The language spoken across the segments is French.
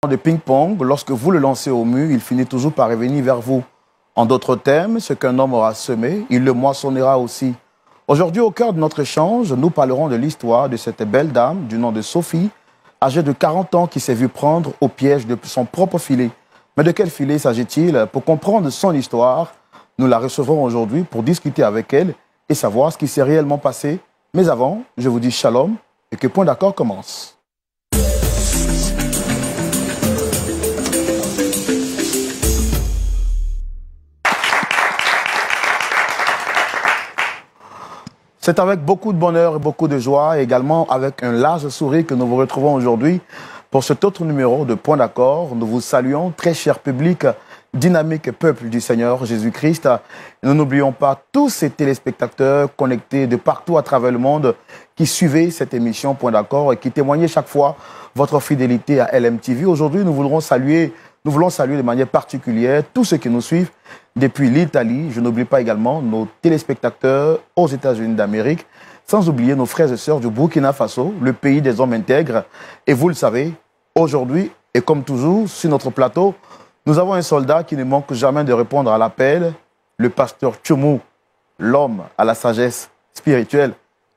de ping-pong, lorsque vous le lancez au mur, il finit toujours par revenir vers vous. En d'autres termes, ce qu'un homme aura semé, il le moissonnera aussi. Aujourd'hui, au cœur de notre échange, nous parlerons de l'histoire de cette belle dame du nom de Sophie, âgée de 40 ans, qui s'est vue prendre au piège de son propre filet. Mais de quel filet s'agit-il? Pour comprendre son histoire, nous la recevrons aujourd'hui pour discuter avec elle et savoir ce qui s'est réellement passé. Mais avant, je vous dis shalom et que Point d'accord commence. C'est avec beaucoup de bonheur et beaucoup de joie, et également avec un large sourire que nous vous retrouvons aujourd'hui pour cet autre numéro de Point d'accord. Nous vous saluons, très cher public, dynamique peuple du Seigneur Jésus-Christ. Nous n'oublions pas tous ces téléspectateurs connectés de partout à travers le monde qui suivaient cette émission Point d'accord et qui témoignaient chaque fois votre fidélité à LMTV. Aujourd'hui, nous voulons saluer de manière particulière tous ceux qui nous suivent depuis l'Italie. Je n'oublie pas également nos téléspectateurs aux États-Unis d'Amérique, sans oublier nos frères et sœurs du Burkina Faso, le pays des hommes intègres. Et vous le savez, aujourd'hui, et comme toujours, sur notre plateau, nous avons un soldat qui ne manque jamais de répondre à l'appel, le pasteur Tchoumou, l'homme à la sagesse spirituelle.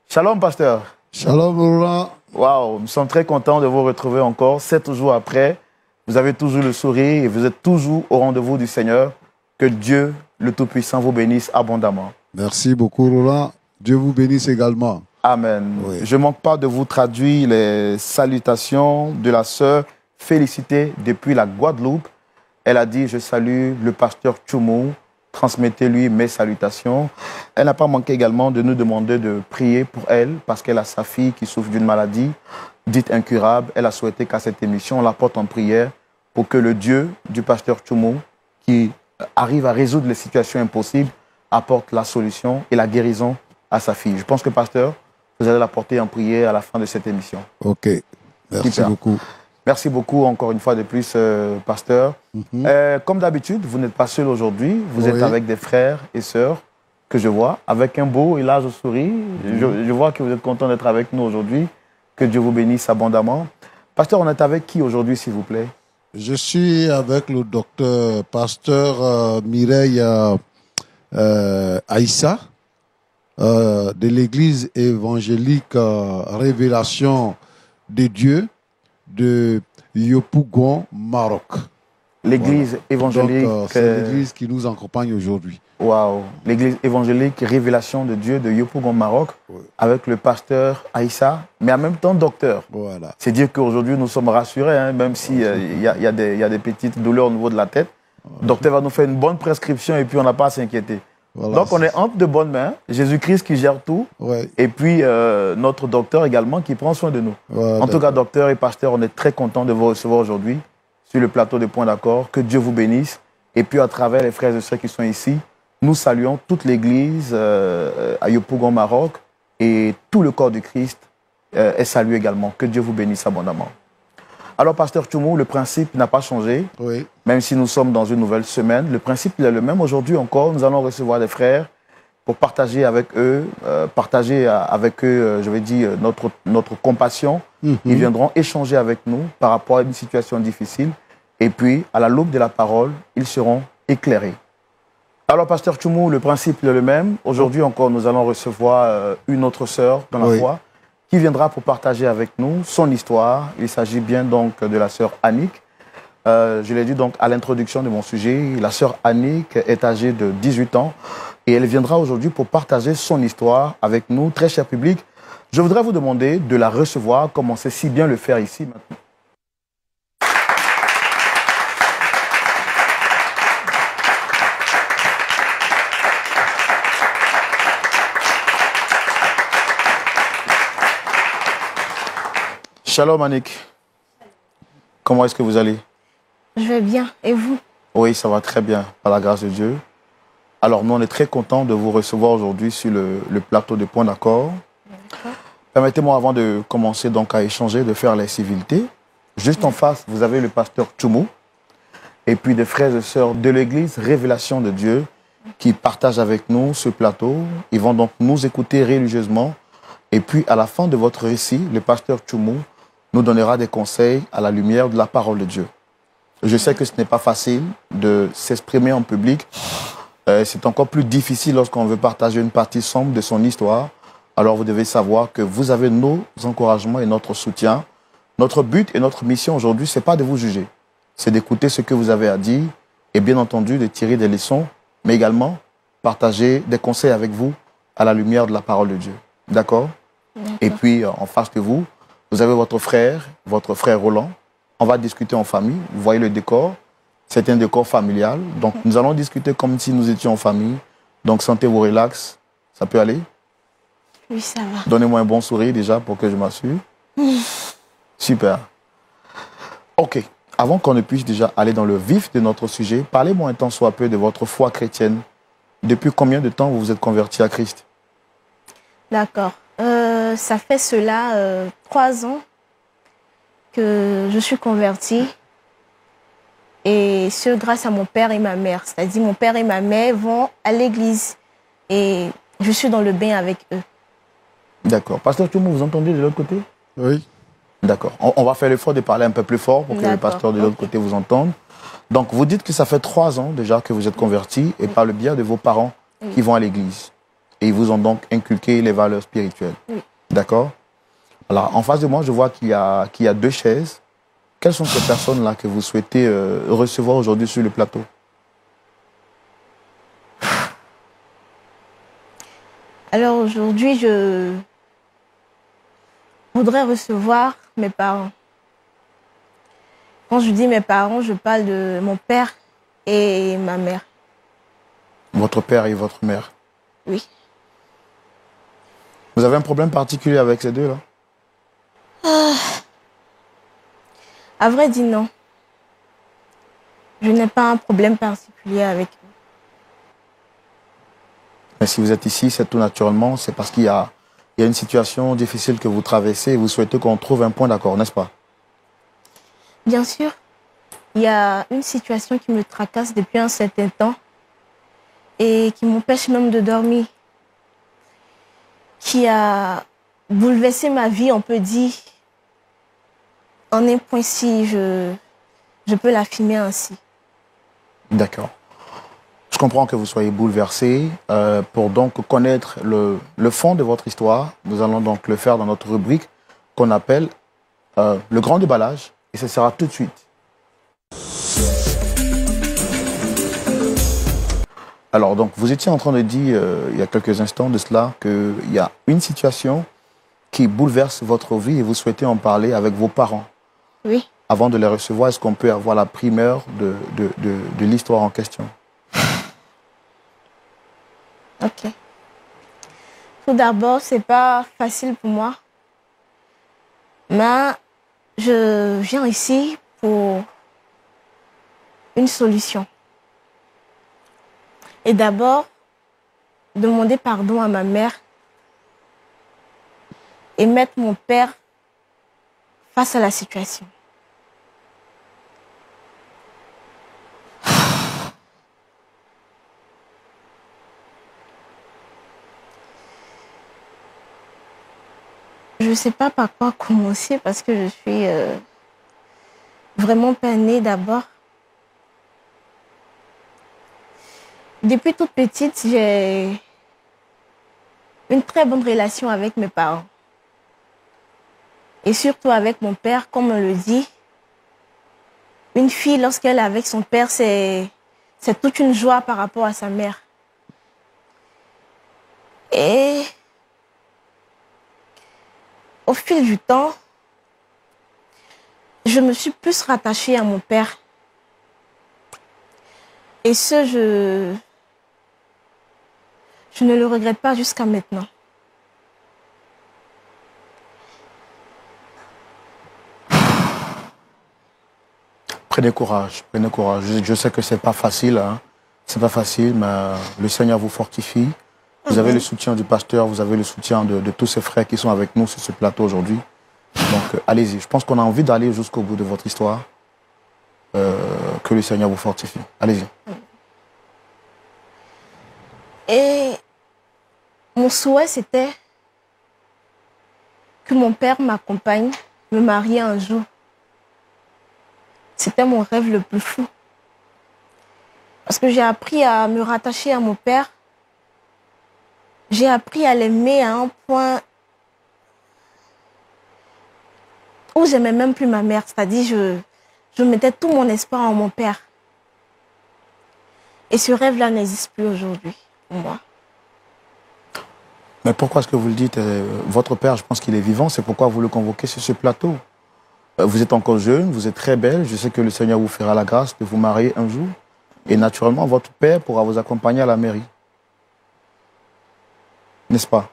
Shalom, pasteur. Shalom, Laurent. Waouh, nous sommes très contents de vous retrouver encore 7 jours après. Vous avez toujours le sourire et vous êtes toujours au rendez-vous du Seigneur. Que Dieu, le Tout-Puissant, vous bénisse abondamment. Merci beaucoup, Laurent. Dieu vous bénisse également. Amen. Oui. Je ne manque pas de vous traduire les salutations de la sœur Félicité depuis la Guadeloupe. Elle a dit, je salue le pasteur Tchoumou, transmettez-lui mes salutations. Elle n'a pas manqué également de nous demander de prier pour elle parce qu'elle a sa fille qui souffre d'une maladie dite incurable. Elle a souhaité qu'à cette émission, on la porte en prière pour que le Dieu du pasteur Tchoumou, qui arrive à résoudre les situations impossibles, apporte la solution et la guérison à sa fille. Je pense que, pasteur, vous allez la porter en prière à la fin de cette émission. Ok, merci Super. beaucoup. Merci beaucoup encore une fois de plus, pasteur. Comme d'habitude, vous n'êtes pas seul aujourd'hui. Vous êtes avec des frères et sœurs que je vois, avec un beau et large sourire. Je vois que vous êtes content d'être avec nous aujourd'hui. Que Dieu vous bénisse abondamment. Pasteur, on est avec qui aujourd'hui, s'il vous plaît? Je suis avec le docteur pasteur Mireille Aïssa de l'église évangélique Révélation de Dieu de Yopougon, Maroc. L'église évangélique... c'est l'église qui nous accompagne aujourd'hui. Waouh! L'église évangélique Révélation de Dieu de Yopougon, Maroc, avec le pasteur Aïssa, mais en même temps docteur. Voilà. C'est dire qu'aujourd'hui nous sommes rassurés, hein, même s'il y a des petites douleurs au niveau de la tête. Le docteur va nous faire une bonne prescription et puis on n'a pas à s'inquiéter. Voilà, donc on est entre de bonnes mains, Jésus-Christ qui gère tout, et puis notre docteur également qui prend soin de nous. Voilà, en tout cas, docteur et pasteur, on est très contents de vous recevoir aujourd'hui sur le plateau de Point d'accord. Que Dieu vous bénisse. Et puis à travers les frères et sœurs qui sont ici, nous saluons toute l'église à Yopougon, Maroc, et tout le corps du Christ est salué également. Que Dieu vous bénisse abondamment. Alors, pasteur Tchoumou, le principe n'a pas changé. Même si nous sommes dans une nouvelle semaine, le principe il est le même. Aujourd'hui encore, nous allons recevoir des frères pour partager avec eux, je vais dire, notre compassion. Ils viendront échanger avec nous par rapport à une situation difficile. Et puis, à la loupe de la parole, ils seront éclairés. Alors, pasteur Tchoumou, le principe est le même. Aujourd'hui encore, nous allons recevoir une autre sœur dans la foi qui viendra pour partager avec nous son histoire. Il s'agit bien donc de la sœur Annick. Je l'ai dit donc à l'introduction de mon sujet, la sœur Annick est âgée de 18 ans et elle viendra aujourd'hui pour partager son histoire avec nous, très cher public. Je voudrais vous demander de la recevoir comme on sait si bien le faire ici maintenant. Shalom Annick. Comment est-ce que vous allez? Je vais bien. Et vous? Oui, ça va très bien, par la grâce de Dieu. Alors, nous, on est très contents de vous recevoir aujourd'hui sur le plateau de Point d'accord. Permettez-moi, avant de commencer donc à échanger, de faire les civilités. Juste en face, vous avez le pasteur Tchoumou et puis des frères et sœurs de l'église Révélation de Dieu qui partagent avec nous ce plateau. Ils vont donc nous écouter religieusement. Et puis, à la fin de votre récit, le pasteur Tchoumou nous donnera des conseils à la lumière de la parole de Dieu. Je sais que ce n'est pas facile de s'exprimer en public. C'est encore plus difficile lorsqu'on veut partager une partie sombre de son histoire. Alors vous devez savoir que vous avez nos encouragements et notre soutien. Notre but et notre mission aujourd'hui, ce n'est pas de vous juger. C'est d'écouter ce que vous avez à dire et bien entendu de tirer des leçons, mais également partager des conseils avec vous à la lumière de la parole de Dieu. D'accord? Et puis, en face de vous, vous avez votre frère Roland. On va discuter en famille. Vous voyez le décor. C'est un décor familial. Donc, nous allons discuter comme si nous étions en famille. Donc, sentez-vous relax. Ça peut aller? Oui, ça va. Donnez-moi un bon sourire déjà pour que je m'assure. Super. OK. Avant qu'on ne puisse déjà aller dans le vif de notre sujet, parlez-moi un tant soit peu de votre foi chrétienne. Depuis combien de temps vous vous êtes converti à Christ? D'accord. Ça fait cela 3 ans que je suis convertie. Et ce, grâce à mon père et ma mère. C'est-à-dire, mon père et ma mère vont à l'église. Et je suis dans le bain avec eux. D'accord. Pasteur Tchoumou, vous entendez de l'autre côté? Oui. D'accord. On va faire l'effort de parler un peu plus fort pour que le pasteur de l'autre côté vous entende. Donc, vous dites que ça fait 3 ans déjà que vous êtes converti et par le biais de vos parents qui vont à l'église. Et ils vous ont donc inculqué les valeurs spirituelles. Oui. D'accord? Alors, en face de moi, je vois qu'il y a 2 chaises. Quelles sont ces personnes-là que vous souhaitez recevoir aujourd'hui sur le plateau? Alors aujourd'hui, je voudrais recevoir mes parents. Quand je dis mes parents, je parle de mon père et ma mère. Votre père et votre mère. Oui. Vous avez un problème particulier avec ces deux-là? À vrai dire, non. Je n'ai pas un problème particulier avec eux. Mais si vous êtes ici, c'est tout naturellement, c'est parce qu'il y a une situation difficile que vous traversez et vous souhaitez qu'on trouve un point d'accord, n'est-ce pas? Bien sûr, il y a une situation qui me tracasse depuis un certain temps et qui m'empêche même de dormir, qui a bouleversé ma vie, on peut dire, en un point si je peux l'affirmer ainsi. D'accord. Je comprends que vous soyez bouleversé. Pour donc connaître le fond de votre histoire, nous allons donc le faire dans notre rubrique qu'on appelle le grand déballage. Et ce sera tout de suite. Alors, donc, vous étiez en train de dire, il y a quelques instants de cela, qu'il y a une situation qui bouleverse votre vie et vous souhaitez en parler avec vos parents. Oui. Avant de les recevoir, est-ce qu'on peut avoir la primeur de l'histoire en question? Ok. Tout d'abord, c'est pas facile pour moi. Mais je viens ici pour une solution. Et d'abord, demander pardon à ma mère et mettre mon père face à la situation. Je ne sais pas par quoi commencer parce que je suis vraiment peinée d'abord. Depuis toute petite, j'ai une très bonne relation avec mes parents. Et surtout avec mon père, comme on le dit. Une fille, lorsqu'elle est avec son père, c'est toute une joie par rapport à sa mère. Et au fil du temps, je me suis plus rattachée à mon père. Et ce, je ne le regrette pas jusqu'à maintenant. Prenez courage, prenez courage. Je sais que c'est pas facile, hein. C'est pas facile, mais le Seigneur vous fortifie. Vous avez le soutien du pasteur, vous avez le soutien de tous ces frères qui sont avec nous sur ce plateau aujourd'hui. Donc, allez-y. Je pense qu'on a envie d'aller jusqu'au bout de votre histoire. Que le Seigneur vous fortifie. Allez-y. Et mon souhait, c'était que mon père m'accompagne me marier un jour. C'était mon rêve le plus fou. Parce que j'ai appris à me rattacher à mon père. J'ai appris à l'aimer à un point où j'aimais même plus ma mère. C'est-à-dire, je mettais tout mon espoir en mon père. Et ce rêve-là n'existe plus aujourd'hui pour moi. Mais pourquoi est-ce que vous le dites? Votre père, je pense qu'il est vivant. C'est pourquoi vous le convoquez sur ce plateau. Vous êtes encore jeune, vous êtes très belle. Je sais que le Seigneur vous fera la grâce de vous marier un jour. Et naturellement, votre père pourra vous accompagner à la mairie. N'est-ce pas?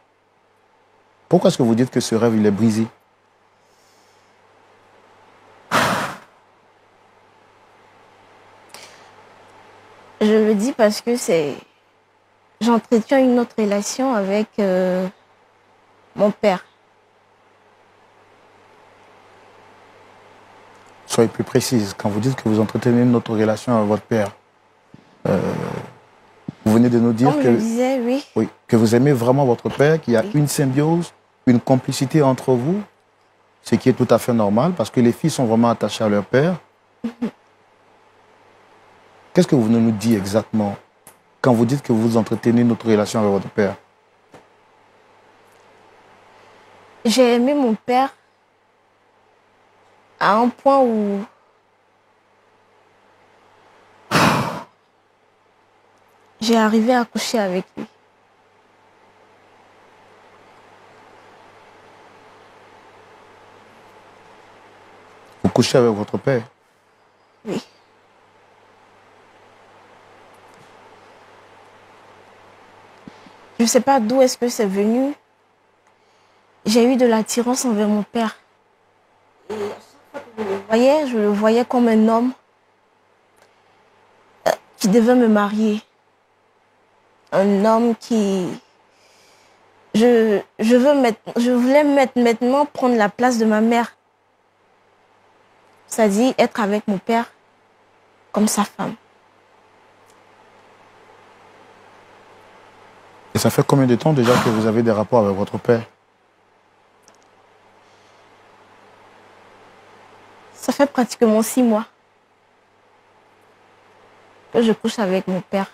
Pourquoi est-ce que vous dites que ce rêve, il est brisé? Je le dis parce que j'entretiens une autre relation avec mon père. Soyez plus précise. Quand vous dites que vous entretenez une autre relation avec votre père, vous venez de nous dire Comme je disais, oui. Oui, que vous aimez vraiment votre père, qu'il y a une symbiose, une complicité entre vous, ce qui est tout à fait normal parce que les filles sont vraiment attachées à leur père. Qu'est-ce que vous venez nous dire exactement quand vous dites que vous entretenez notre relation avec votre père? J'ai aimé mon père à un point où j'ai arrivé à coucher avec lui. Vous couchez avec votre père? Oui. Je ne sais pas d'où est-ce que c'est venu. J'ai eu de l'attirance envers mon père. Et à chaque fois que je le voyais comme un homme qui devait me marier. Un homme qui... Je voulais maintenant prendre la place de ma mère. C'est-à-dire être avec mon père comme sa femme. Et ça fait combien de temps déjà que vous avez des rapports avec votre père? Ça fait pratiquement 6 mois que je couche avec mon père.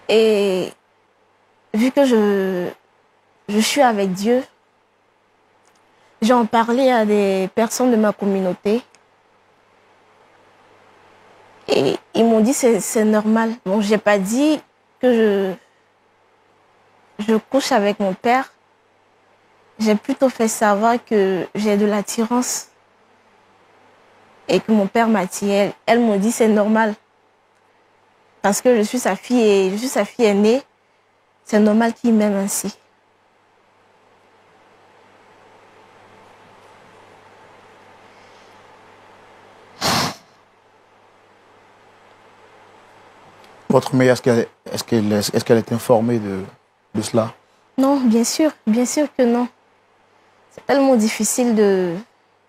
Et vu que je suis avec Dieu, j'ai en parlé à des personnes de ma communauté. Et ils m'ont dit que c'est normal. Bon, je n'ai pas dit que je couche avec mon père. J'ai plutôt fait savoir que j'ai de l'attirance et que mon père m'attire. Elle m'a dit c'est normal. Parce que je suis sa fille et je suis sa fille aînée. C'est normal qu'il m'aime ainsi. Votre mère, est-ce qu'elle est informée de cela? Non, bien sûr que non. C'est tellement difficile de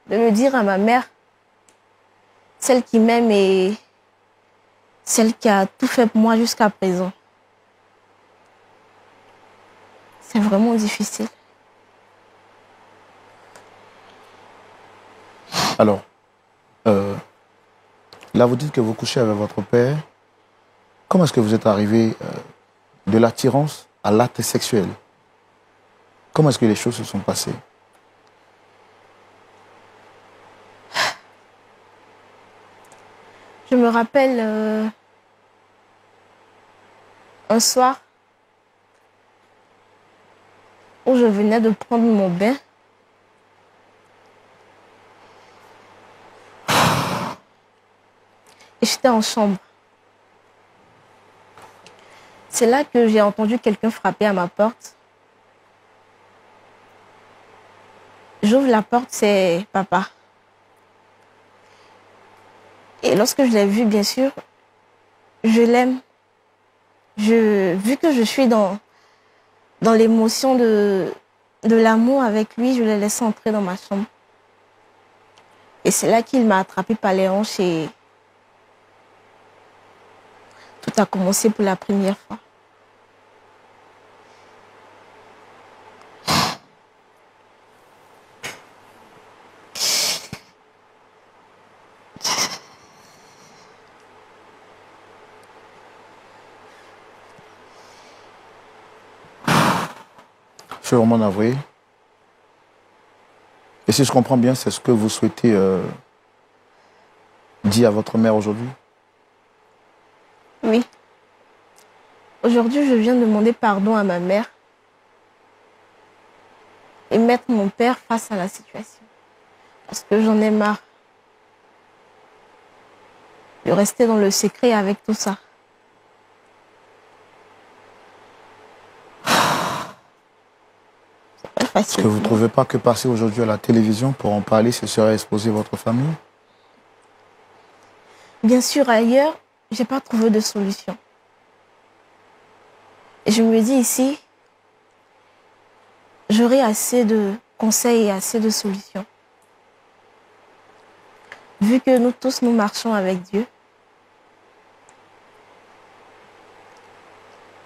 le dire à ma mère, celle qui m'aime et celle qui a tout fait pour moi jusqu'à présent. C'est vraiment difficile. Alors, là, vous dites que vous couchez avec votre père. Comment est-ce que vous êtes arrivé de l'attirance à l'acte sexuel? Comment est-ce que les choses se sont passées? Je me rappelle un soir où je venais de prendre mon bain. Et j'étais en chambre. C'est là que j'ai entendu quelqu'un frapper à ma porte. J'ouvre la porte, c'est papa. Et lorsque je l'ai vu, bien sûr, je l'aime. Vu que je suis dans l'émotion de l'amour avec lui, je l'ai laissé entrer dans ma chambre. Et c'est là qu'il m'a attrapé par les hanches et tout a commencé pour la première fois. Je suis vraiment navré. Et si je comprends bien, c'est ce que vous souhaitez dire à votre mère aujourd'hui? Oui. Aujourd'hui, je viens demander pardon à ma mère et mettre mon père face à la situation. Parce que j'en ai marre de rester dans le secret avec tout ça. C'est pas Est-ce facile. que vous ne trouvez pas que passer aujourd'hui à la télévision pour en parler, ce serait exposer votre famille? Bien sûr, ailleurs, j'ai pas trouvé de solution. Et je me dis ici, j'aurai assez de conseils et assez de solutions. Vu que nous tous, nous marchons avec Dieu,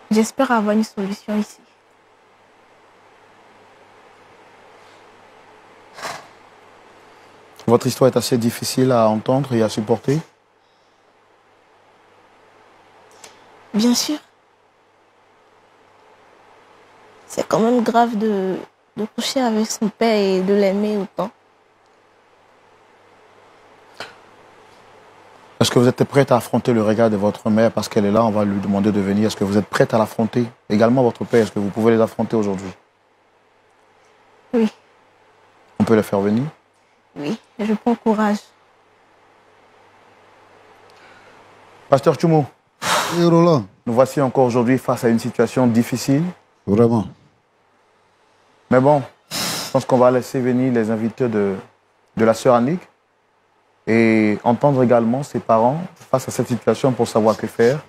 j'espère avoir une solution ici. Votre histoire est assez difficile à entendre et à supporter. Bien sûr. C'est quand même grave de coucher avec son père et de l'aimer autant. Est-ce que vous êtes prête à affronter le regard de votre mère parce qu'elle est là, on va lui demander de venir. Est-ce que vous êtes prête à l'affronter? Également votre père, est-ce que vous pouvez les affronter aujourd'hui? Oui, On peut les faire venir? oui, je prends courage. Pasteur Tchoumo, Et Roland, nous voici encore aujourd'hui face à une situation difficile. vraiment. Mais bon, je pense qu'on va laisser venir les invités de la sœur Annick et entendre également ses parents face à cette situation pour savoir que faire.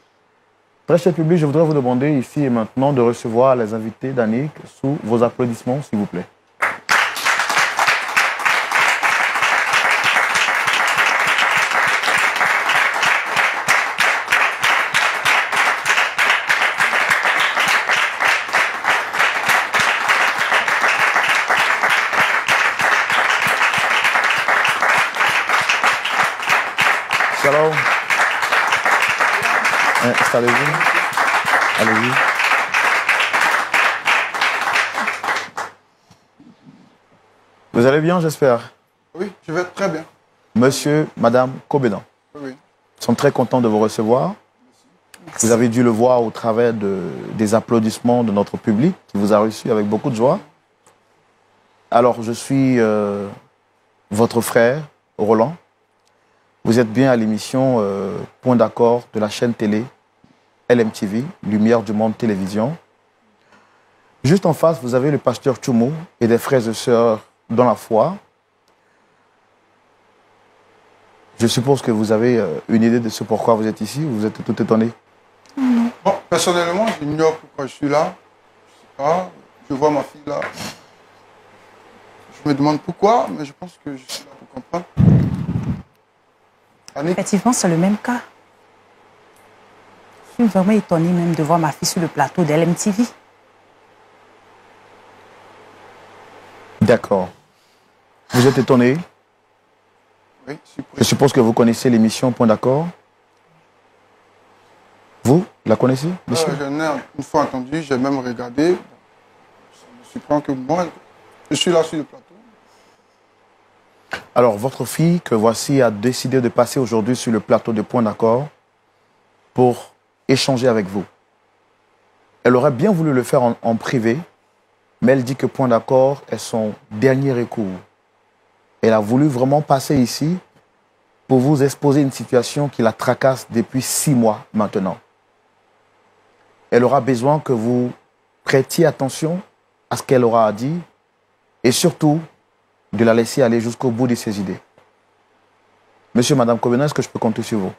Très cher public, je voudrais vous demander ici et maintenant de recevoir les invités d'Annick sous vos applaudissements, s'il vous plaît. Shalom. Installez-vous. Allez-y. Vous allez bien, j'espère? Oui, je vais très bien. Monsieur, Madame Kobedan, Oui. nous sommes très contents de vous recevoir. Vous avez dû le voir au travers des applaudissements de notre public qui vous a reçu avec beaucoup de joie. Alors, je suis votre frère, Roland. Vous êtes bien à l'émission Point d'accord de la chaîne télé LMTV, Lumière du Monde Télévision. Juste en face, vous avez le pasteur Tchoumo et des frères et sœurs dans la foi. Je suppose que vous avez une idée de ce pourquoi vous êtes ici. Vous êtes tout étonné. Bon, personnellement, j'ignore pourquoi je suis là. Je sais pas. Je vois ma fille là. Je me demande pourquoi, mais je pense que je suis là pour comprendre. Annick, Effectivement, c'est le même cas. Je suis vraiment étonnée même de voir ma fille sur le plateau d'LMTV. D'accord. Vous êtes étonné. oui, Je suppose que vous connaissez l'émission Point d'accord. Vous la connaissez, monsieur? j'en ai une fois entendu, j'ai même regardé. Ça me surprend que moi, je suis là sur le plateau. Alors, votre fille que voici a décidé de passer aujourd'hui sur le plateau de Point d'accord pour échanger avec vous. Elle aurait bien voulu le faire en privé, mais elle dit que Point d'accord est son dernier recours. Elle a voulu vraiment passer ici pour vous exposer une situation qui la tracasse depuis 6 mois maintenant. Elle aura besoin que vous prêtiez attention à ce qu'elle aura à dire et surtout de la laisser aller jusqu'au bout de ses idées. Monsieur, Madame Kobedan, est-ce que je peux compter sur vous?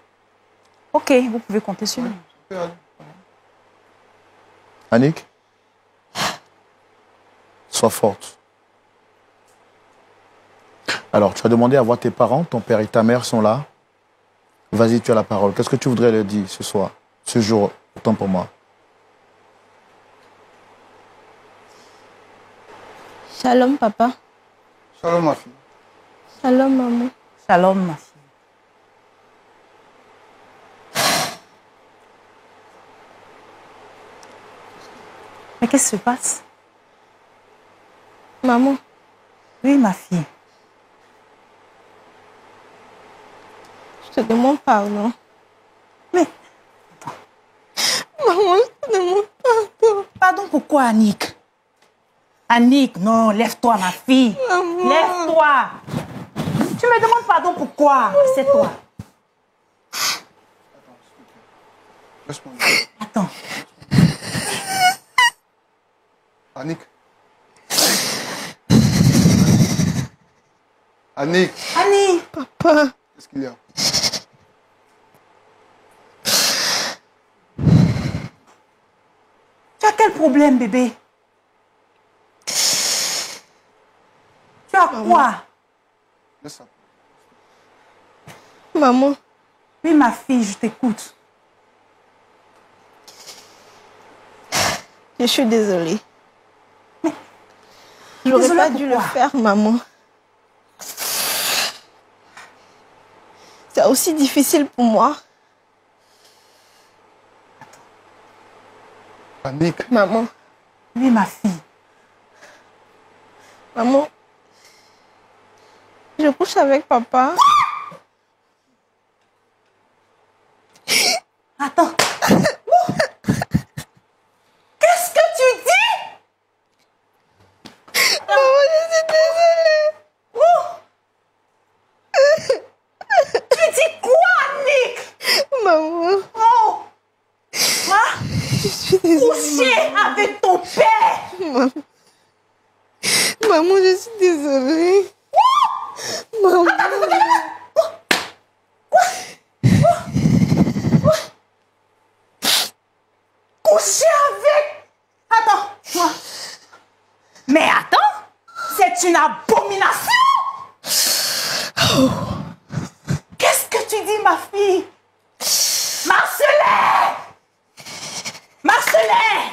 Ok, vous pouvez compter sur moi. Annick, sois forte. Alors, tu as demandé à voir tes parents, ton père et ta mère sont là. Vas-y, tu as la parole. Qu'est-ce que tu voudrais leur dire ce soir, ce jour, autant pour moi? Shalom, papa. Shalom, ma fille. Shalom, maman. Shalom, ma fille. Mais qu'est-ce qui se passe? Maman, Oui, ma fille. je te demande pardon. Mais, Maman, je te demande pardon. pardon pourquoi, Annick? Annick, non, lève-toi, ma fille. Maman. Lève-toi. Tu me demandes pardon pourquoi? C'est toi. Laisse-moi. Attends. Annick. Annick, Annie. Papa, qu'est-ce qu'il y a? Tu as quel problème, bébé? Tu as quoi? Laisse ça. maman, Oui, ma fille, je t'écoute. je suis désolée. J'aurais Désolée pas dû le pourquoi? faire, maman. C'est aussi difficile pour moi. Annick, Maman, Oui, ma fille. maman, je couche avec papa. Attends. Qu'est-ce que tu dis? Maman, je suis désolée. Tu dis quoi, Nick? Maman, Oh. Quoi? je suis désolée. Coucher avec ton père. Maman, je suis désolée. Maman. Coucher avec. Attends. Toi. Mais attends. C'est une abomination. Qu'est-ce que tu dis, ma fille? Marcelin! Marcelin!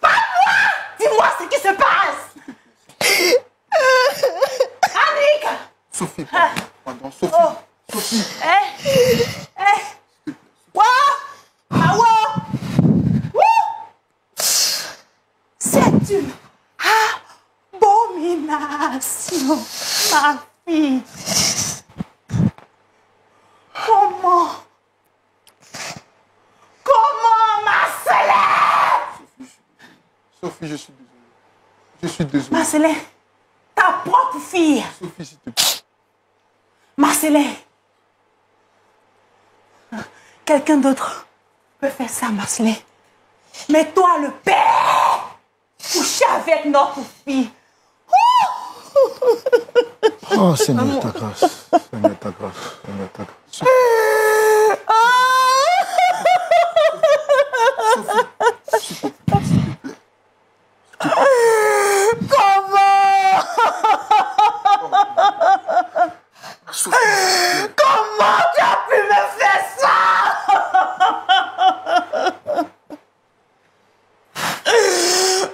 Parle-moi! Dis-moi ce qui se passe! Annick! Sophie, pardon, Sophie. Oh. Sophie, Quoi? Ah ouais? C'est une abomination, ma fille. Comment? Comment, Marcelin? Sophie, je suis désolé. Je suis désolé. Marcelin, ta propre fille. Sophie, s'il te plaît. Marcelin. Quelqu'un d'autre peut faire ça, Marcelin. Mais toi, le père, coucher avec notre fille. Oh Seigneur, ta grâce. Seigneur, ta grâce. Seigneur, ta grâce. Comment tu as pu me faire ça?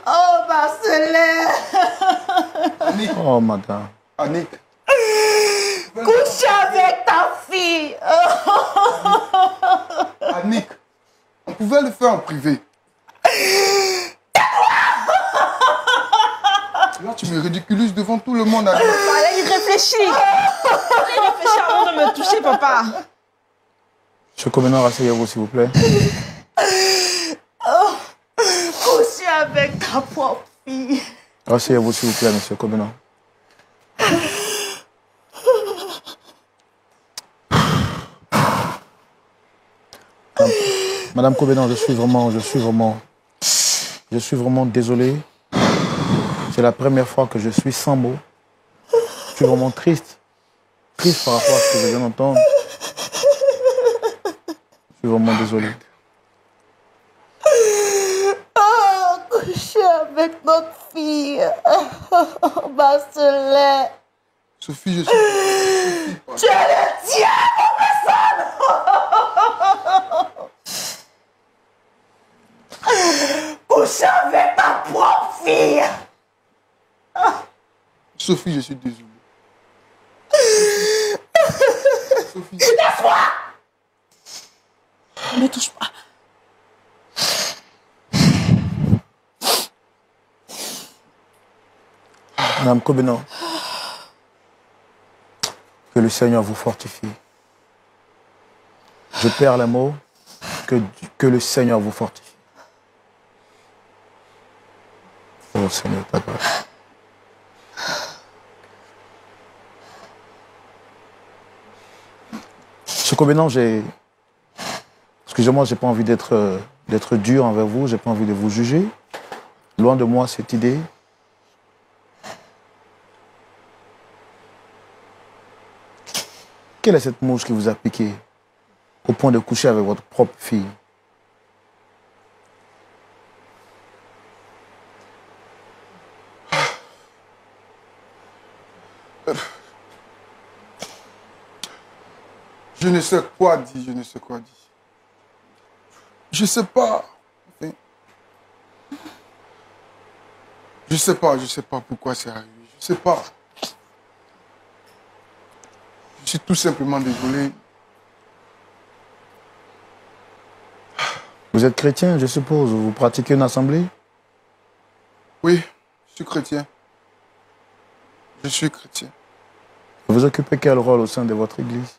Oh, Marcelin. Annick, Oh madame. Annick. Couche avec ta fille. Annick, on pouvait le faire en privé. Là, tu me ridiculises devant tout le monde, Annick. Allez, il réfléchit. Il réfléchit avant de me toucher, papa. Monsieur Comenor, asseyez-vous s'il vous plaît. Coucher avec ta propre fille. Asseyez-vous s'il vous plaît, monsieur Comenor. Madame Comenor, je suis vraiment désolé. C'est la première fois que je suis sans mots. Je suis vraiment triste. Triste par rapport à ce que je viens d'entendre. Je suis vraiment désolé. Oh, coucher avec notre fille. Marcelin. Sophie, je suis désolé. Sophie, Tu es le diable en personne. Coucher avec ta propre fille. Sophie, je suis désolé. Sophie, Laisse-moi. Ne me touche pas. Madame Kobenon, que le Seigneur vous fortifie. Je perds les mots, que le Seigneur vous fortifie. Oh Seigneur, ta grâce. Monsieur Kobenon, excusez-moi, j'ai pas envie d'être dur envers vous, j'ai pas envie de vous juger. Loin de moi cette idée. Quelle est cette mouche qui vous a piqué au point de coucher avec votre propre fille? Je ne sais quoi dire, je ne sais quoi dire. Je sais pas. Je sais pas pourquoi c'est arrivé. Je sais pas. Je suis tout simplement désolé. Vous êtes chrétien, je suppose. Vous pratiquez une assemblée? Oui, je suis chrétien. Je suis chrétien. Vous occupez quel rôle au sein de votre église?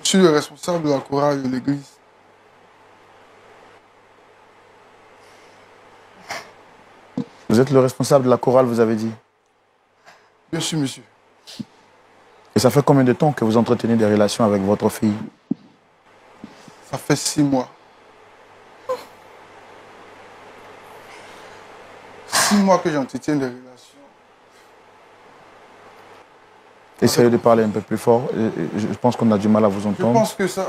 Je suis le responsable de la chorale de l'église. Vous êtes le responsable de la chorale, vous avez dit? Bien sûr, monsieur. Et ça fait combien de temps que vous entretenez des relations avec votre fille? Ça fait 6 mois. 6 mois que j'entretiens des relations. Essayez de parler un peu plus fort. Je pense qu'on a du mal à vous Je entendre. pense que ça...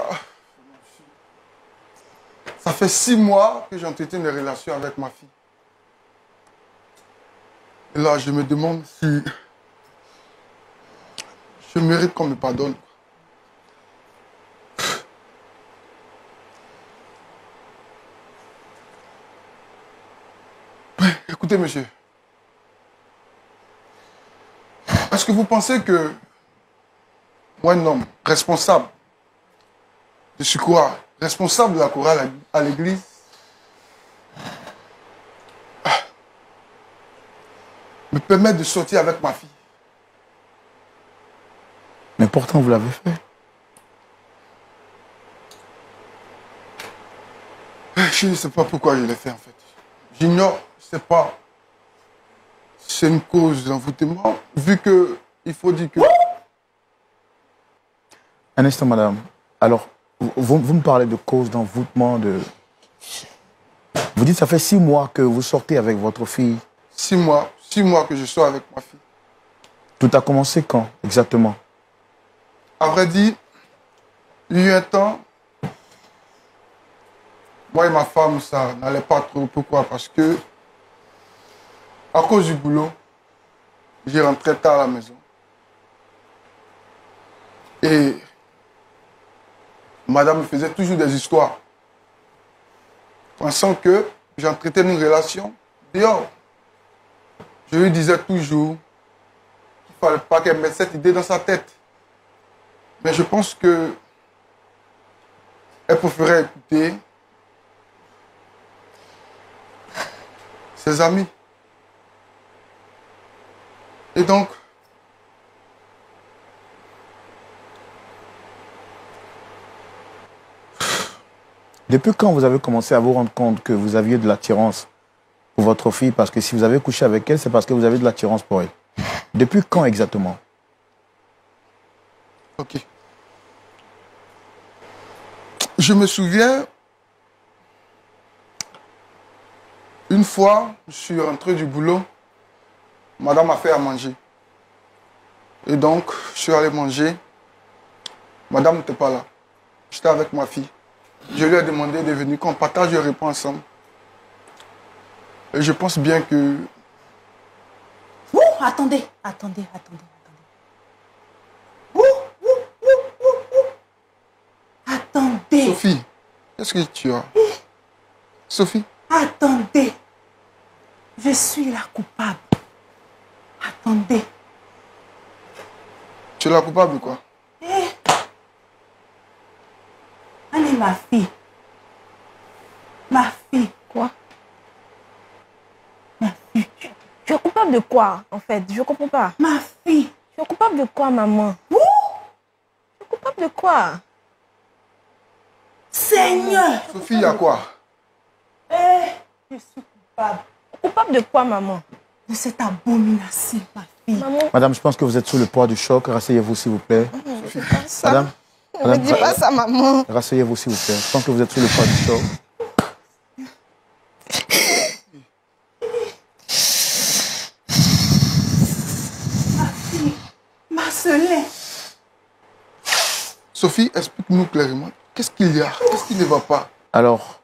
Ça fait 6 mois que j'entretiens des relations avec ma fille. Et là, je me demande si je mérite qu'on me pardonne. Écoutez, monsieur. Est-ce que vous pensez que moi, un homme responsable de ce chorale, responsable de la chorale à l'église, me permet de sortir avec ma fille? Mais pourtant, vous l'avez fait. Je ne sais pas pourquoi je l'ai fait, en fait. J'ignore, je ne sais pas. C'est une cause d'envoûtement, vu que il faut dire que... Un instant, madame. Alors, vous me parlez de cause d'envoûtement, de... Vous dites que ça fait 6 mois que vous sortez avec votre fille. 6 mois que je sors avec ma fille. Tout a commencé quand, exactement? À vrai dire, il y a eu un temps, moi et ma femme, ça n'allait pas trop. Pourquoi? Parce que, à cause du boulot, j'ai rentré tard à la maison. Et madame me faisait toujours des histoires, pensant que j'entretenais une relation dehors. Je lui disais toujours qu'il ne fallait pas qu'elle mette cette idée dans sa tête. Mais je pense que elle préférait écouter ses amis. Et donc, depuis quand vous avez commencé à vous rendre compte que vous aviez de l'attirance pour votre fille? Parce que si vous avez couché avec elle, c'est parce que vous avez de l'attirance pour elle. Depuis quand exactement? ok. Je me souviens, une fois, je suis rentré du boulot, madame a fait à manger. Et donc, je suis allé manger. Madame n'était pas là. J'étais avec ma fille. Je lui ai demandé de venir, qu'on partage le repas ensemble. Et je pense bien que... Ouh, attendez. Attendez. Sophie, qu'est-ce que tu as? Sophie? Attendez. Je suis la coupable. Attendez. Tu es la coupable de quoi? Elle est ma fille. Ma fille. Quoi? Ma fille. Tu es coupable coupable de quoi, en fait? Je comprends pas. Ma fille. Je suis coupable de quoi, maman? Ouh! Je suis coupable de quoi? Seigneur. Sophie, il y a quoi? Je suis coupable Coupable de quoi, maman? de cette abomination, ma fille. Maman, Madame, je pense que vous êtes sous le poids du choc. Rasseyez-vous, s'il vous plaît. ne me dis pas ça. Madame, Ne me dis pas ça, maman. rasseyez-vous, s'il vous plaît. Je pense que vous êtes sous le poids du choc. Ma fille. Marcelin. Sophie, explique-nous clairement. Qu'est-ce qu'il y a? Qu'est-ce qui ne va pas? Alors,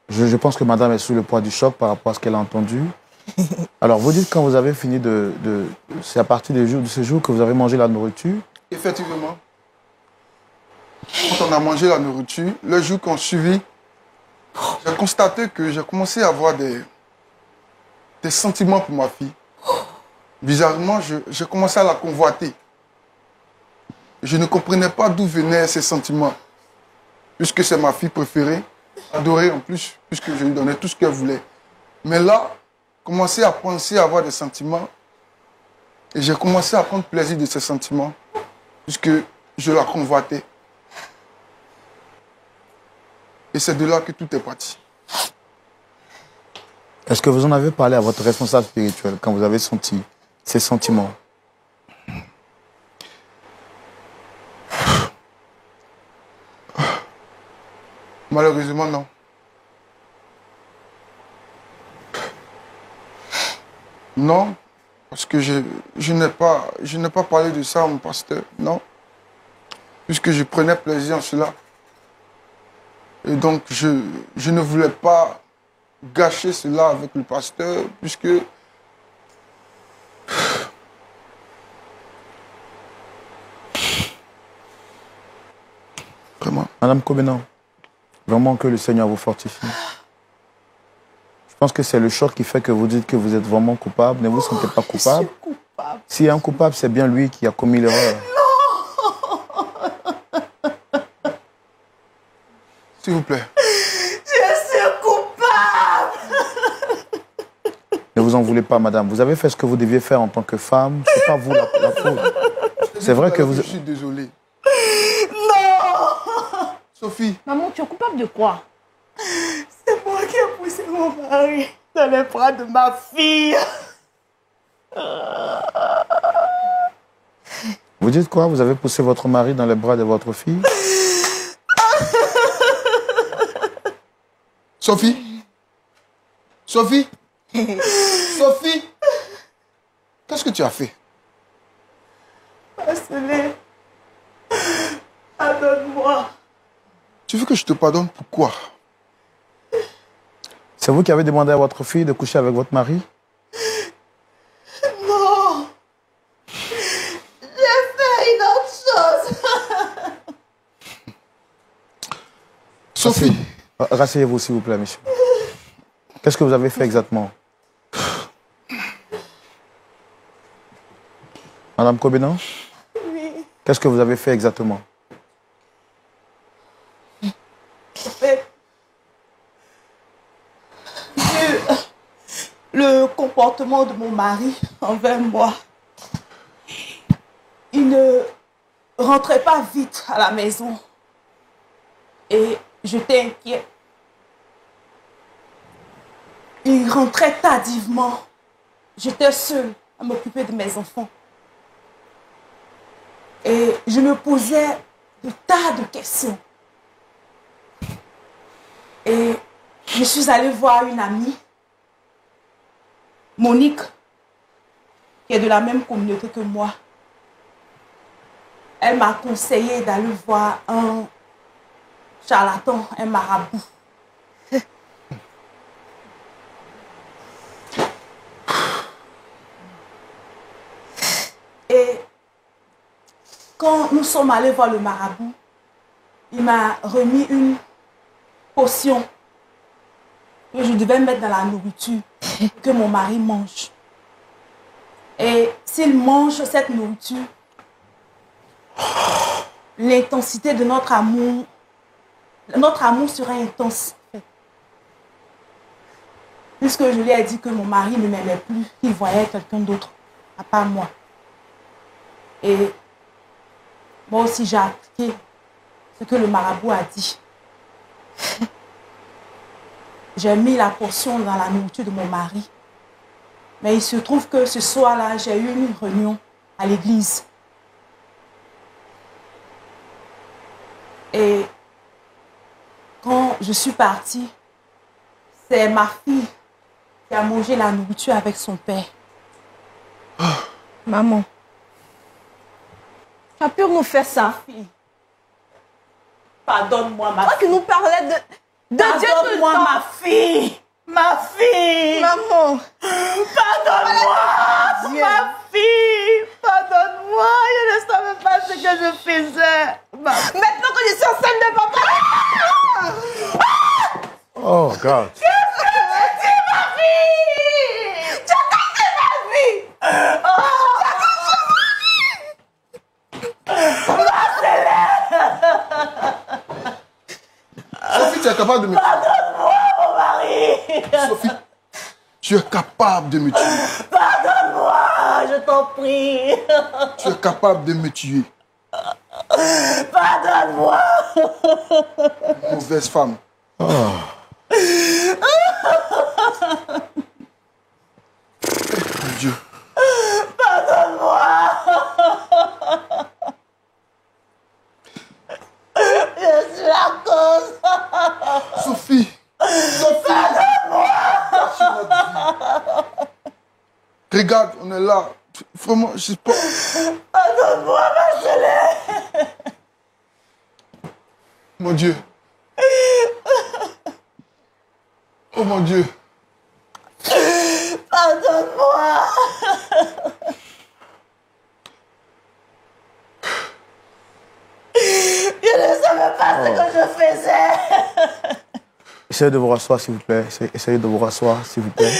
je pense que madame est sous le poids du choc par rapport à ce qu'elle a entendu. Alors, vous dites quand vous avez fini c'est à partir de ce jour que vous avez mangé la nourriture. Effectivement. Quand on a mangé la nourriture, le jour qu'on suivit, j'ai constaté que j'ai commencé à avoir des sentiments pour ma fille. Bizarrement, j'ai commencé à la convoiter. Je ne comprenais pas d'où venaient ces sentiments. Puisque c'est ma fille préférée, adorée en plus, puisque je lui donnais tout ce qu'elle voulait. Mais là, commencer à penser à avoir des sentiments, et j'ai commencé à prendre plaisir de ces sentiments, puisque je la convoitais. Et c'est de là que tout est parti. Est-ce que vous en avez parlé à votre responsable spirituel quand vous avez senti ces sentiments? Malheureusement, non. Non, parce que je n'ai pas parlé de ça à mon pasteur, non. Puisque je prenais plaisir en cela. Et donc, je ne voulais pas gâcher cela avec le pasteur, puisque... Vraiment. Madame Kobenan, vraiment que le Seigneur vous fortifie. Je pense que c'est le choc qui fait que vous dites que vous êtes vraiment coupable. Ne vous sentez pas coupable. Je suis coupable. S'il y a un coupable, c'est bien lui qui a commis l'erreur. S'il vous plaît. Je suis coupable. Ne vous en voulez pas, madame. Vous avez fait ce que vous deviez faire en tant que femme. Ce n'est pas vous la faute. C'est vrai que vous... Je suis désolé. Non. Sophie, Maman, tu es coupable de quoi? C'est moi qui ai poussé mon mari dans les bras de ma fille. Vous dites quoi? Vous avez poussé votre mari dans les bras de votre fille? Sophie, Sophie, Sophie, qu'est-ce que tu as fait? Marcelin, pardonne-moi. Tu veux que je te pardonne pourquoi? C'est vous qui avez demandé à votre fille de coucher avec votre mari? Non. J'ai fait une autre chose. Sophie, Rasseyez-vous, s'il vous plaît, monsieur. Qu'est-ce que vous avez fait exactement? Madame Kobenan? Oui. Qu'est-ce que vous avez fait exactement? En fait, vu le comportement de mon mari envers moi, il ne rentrait pas vite à la maison et j'étais inquiète. Il rentrait tardivement. J'étais seule à m'occuper de mes enfants. Et je me posais de tas de questions. Et je suis allée voir une amie, Monique, qui est de la même communauté que moi. Elle m'a conseillé d'aller voir un charlatan, un marabout. Et quand nous sommes allés voir le marabout, il m'a remis une potion que je devais mettre dans la nourriture que mon mari mange. Et s'il mange cette nourriture, l'intensité de notre amour sera intense. puisque je lui ai dit que mon mari ne m'aimait plus, qu'il voyait quelqu'un d'autre, à part moi. Et moi aussi, j'ai appliqué ce que le marabout a dit. J'ai mis la portion dans la nourriture de mon mari. Mais il se trouve que ce soir-là, j'ai eu une réunion à l'église. Et quand je suis partie, c'est ma fille qui a mangé la nourriture avec son père. Maman, tu as pu nous faire ça. Fille, pardonne-moi, ma Toi fille. qui nous parlais de Dieu tout le Pardonne-moi, temps. ma fille. Ma fille. Maman, Pardonne-moi, ma fille. Pardonne-moi, je ne savais pas ce que je faisais. maintenant que je suis enceinte de papa. Oh, God. Ma fille. Tu as cassé ma vie. Sophie, tu es capable de me tuer. Pardonne-moi, mon mari. Sophie, tu es capable de me tuer. Pardonne-moi, je t'en prie. Tu es capable de me tuer. Pardonne-moi. Mauvaise femme. Mon Dieu. Je suis la cause. Sophie. Sophie. Gâche notre vie. Regarde, on est là. Vraiment, je sais pas. Pardonne-moi, Marcelin. Mon Dieu. Oh mon Dieu. Pardonne-moi. Je ne savais pas ce que je faisais. Essayez de vous rasseoir, s'il vous plaît. Essayez de vous rasseoir, s'il vous plaît.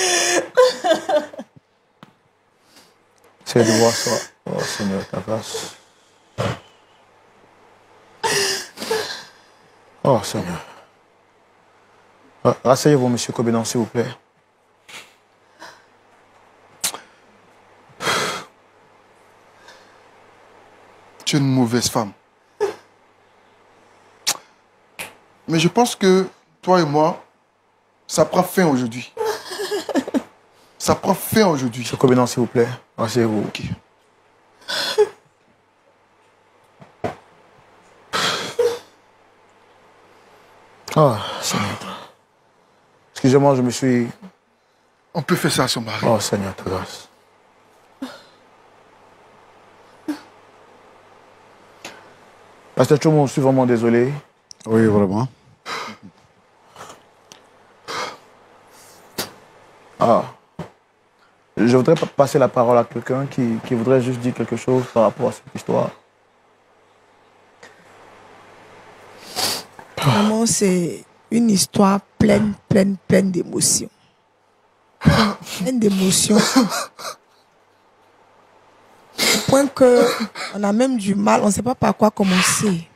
Essayez de vous rasseoir. Oh, Seigneur, ta grâce. Oh, Seigneur. Rasseyez-vous, monsieur Kobenon, s'il vous plaît. Tu es une mauvaise femme. Mais je pense que toi et moi, ça prend fin aujourd'hui. Ça prend fin aujourd'hui. Monsieur Kobenon, s'il vous plaît. Rasseyez-vous. Ok. Oh, Seigneur. Excusez-moi, je me suis... On peut faire ça à son mari. Oh, Seigneur, ta grâce. Pasteur Chomo, je suis vraiment désolé. Oui, vraiment. Je voudrais passer la parole à quelqu'un qui voudrait juste dire quelque chose par rapport à cette histoire. Vraiment, c'est une histoire pleine d'émotions. Pleine d'émotions. Au point qu'on a même du mal, on ne sait pas par quoi commencer.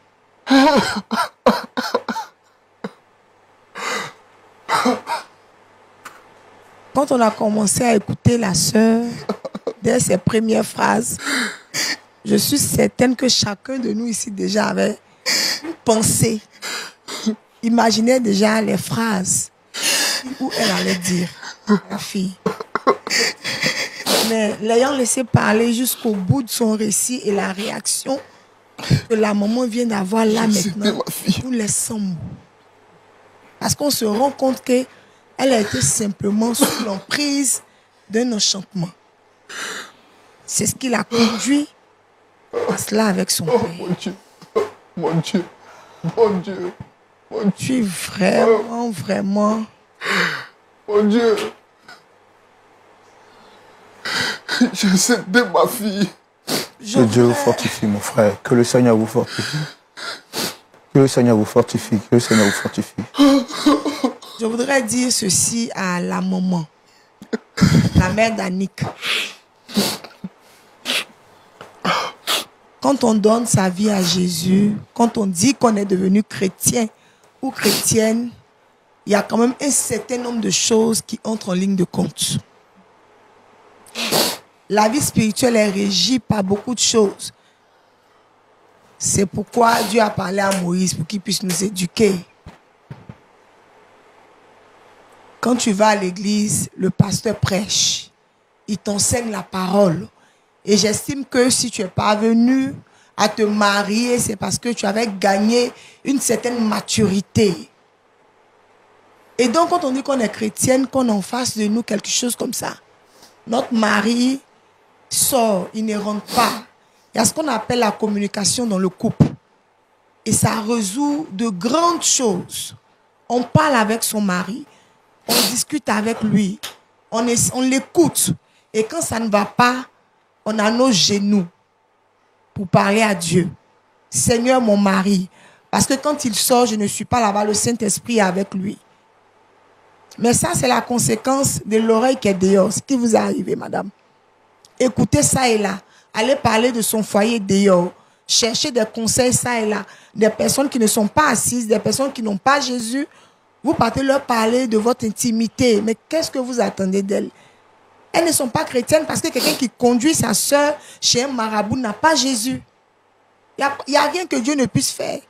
Quand on a commencé à écouter la sœur, dès ses premières phrases, je suis certaine que chacun de nous ici déjà avait pensé, imaginait déjà les phrases où elle allait dire, la fille. Mais l'ayant laissé parler jusqu'au bout de son récit et la réaction que la maman vient d'avoir là maintenant, nous laissons. Parce qu'on se rend compte qu'elle a été simplement sous l'emprise d'un enchantement. C'est ce qui l'a conduit à cela avec son père. Mon Dieu. Mon Dieu. Mon Dieu. Mon Dieu. Je suis vraiment... Mon Dieu. Je sais de ma fille. Que Dieu vous fortifie, mon frère. Que le Seigneur vous fortifie. Que le Seigneur vous fortifie. Que le Seigneur vous fortifie. Je voudrais dire ceci à la maman, la mère d'Annick. Quand on donne sa vie à Jésus, quand on dit qu'on est devenu chrétien ou chrétienne, il y a quand même un certain nombre de choses qui entrent en ligne de compte. La vie spirituelle est régie par beaucoup de choses. C'est pourquoi Dieu a parlé à Moïse pour qu'il puisse nous éduquer. Quand tu vas à l'église, le pasteur prêche. Il t'enseigne la parole. Et j'estime que si tu es parvenu à te marier, c'est parce que tu avais gagné une certaine maturité. Et donc, quand on dit qu'on est chrétienne, qu'on a en face de nous quelque chose comme ça, notre mari sort, il ne rentre pas. Il y a ce qu'on appelle la communication dans le couple. Et ça résout de grandes choses. On parle avec son mari, on discute avec lui, on l'écoute. Et quand ça ne va pas, on a nos genoux pour parler à Dieu. Seigneur, mon mari. Parce que quand il sort, je ne suis pas là-bas, le Saint-Esprit est avec lui. Mais ça, c'est la conséquence de l'oreille qui est dehors. Ce qui vous est arrivé, madame. Écoutez ça et là. Allez parler de son foyer dehors. Cherchez des conseils ça et là. Des personnes qui ne sont pas assises, des personnes qui n'ont pas Jésus. Vous partez leur parler de votre intimité. Mais qu'est-ce que vous attendez d'elles? Elles ne sont pas chrétiennes parce que quelqu'un qui conduit sa soeur chez un marabout n'a pas Jésus. Il n'y a rien que Dieu ne puisse faire.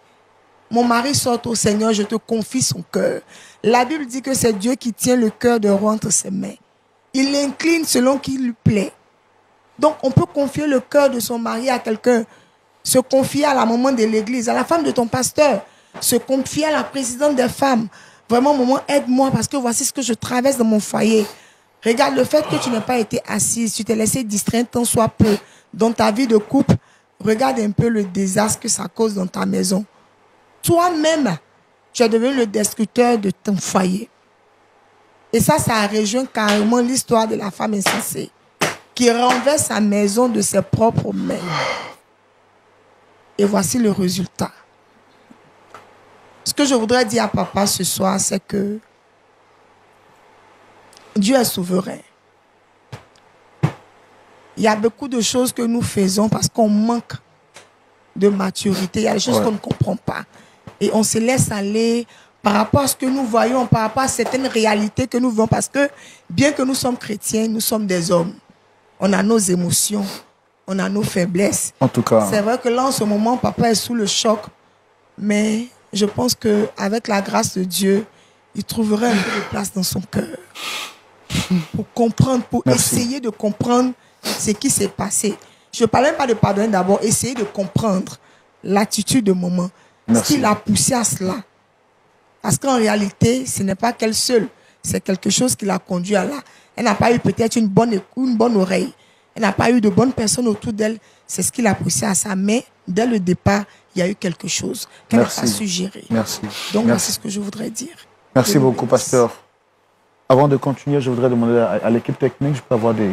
Mon mari sort au Seigneur, je te confie son cœur. La Bible dit que c'est Dieu qui tient le cœur de roi entre ses mains. Il l'incline selon qu'il lui plaît. Donc, on peut confier le cœur de son mari à quelqu'un. Se confier à la maman de l'église, à la femme de ton pasteur. Se confier à la présidente des femmes. Vraiment, maman, aide-moi parce que voici ce que je traverse dans mon foyer. Regarde, le fait que tu n'aies pas été assise, tu t'es laissé distraire tant soit peu dans ta vie de couple. Regarde un peu le désastre que ça cause dans ta maison. Toi-même, tu es devenu le destructeur de ton foyer. Et ça rejoint carrément l'histoire de la femme insensée qui renverse sa maison de ses propres mains. Et voici le résultat. Ce que je voudrais dire à papa ce soir, c'est que Dieu est souverain. Il y a beaucoup de choses que nous faisons parce qu'on manque de maturité. Il y a des choses qu'on ne comprend pas. Et on se laisse aller par rapport à ce que nous voyons, par rapport à certaines réalités que nous vivons. Parce que bien que nous sommes chrétiens, nous sommes des hommes. On a nos émotions, on a nos faiblesses. En tout cas. C'est vrai que là, en ce moment, papa est sous le choc. Mais je pense qu'avec la grâce de Dieu, il trouverait un peu de place dans son cœur. Pour comprendre, pour essayer de comprendre ce qui s'est passé. Je ne parle même pas de pardonner d'abord, essayer de comprendre l'attitude de maman. Ce qui l'a poussé à cela. Parce qu'en réalité, ce n'est pas qu'elle seule. C'est quelque chose qui l'a conduit à là. Elle n'a pas eu peut-être une bonne oreille. Elle n'a pas eu de bonnes personnes autour d'elle. C'est ce qui l'a poussé à ça. Mais dès le départ, il y a eu quelque chose qu'elle n'a pas su gérer. Merci. Donc, c'est ce que je voudrais dire. Merci beaucoup, pasteur. Avant de continuer, je voudrais demander à l'équipe technique, je peux avoir des...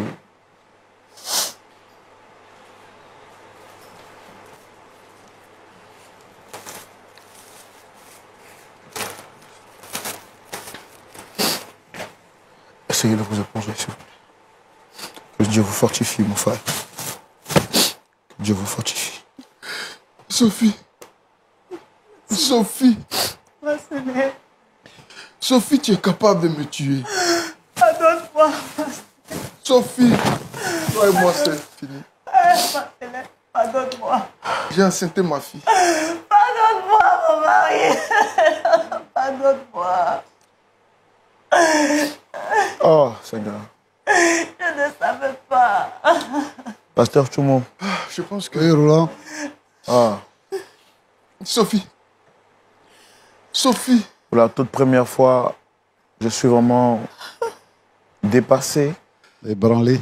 Essayez de vous éponger, s'il vous plaît. Que Dieu vous fortifie, mon frère. Que Dieu vous fortifie. Sophie. Sophie. Sophie, tu es capable de me tuer. Pardonne-moi. Sophie. Toi et moi, c'est fini. Pardonne-moi. J'ai enceinté ma fille. Pardonne-moi, mon mari. Pardonne-moi. Oh, Seigneur. Je ne savais pas. Pasteur Choumo. Je pense que... Oui, Roland. Ah. Sophie. Sophie. Pour la toute première fois, je suis vraiment dépassé. Ébranlé.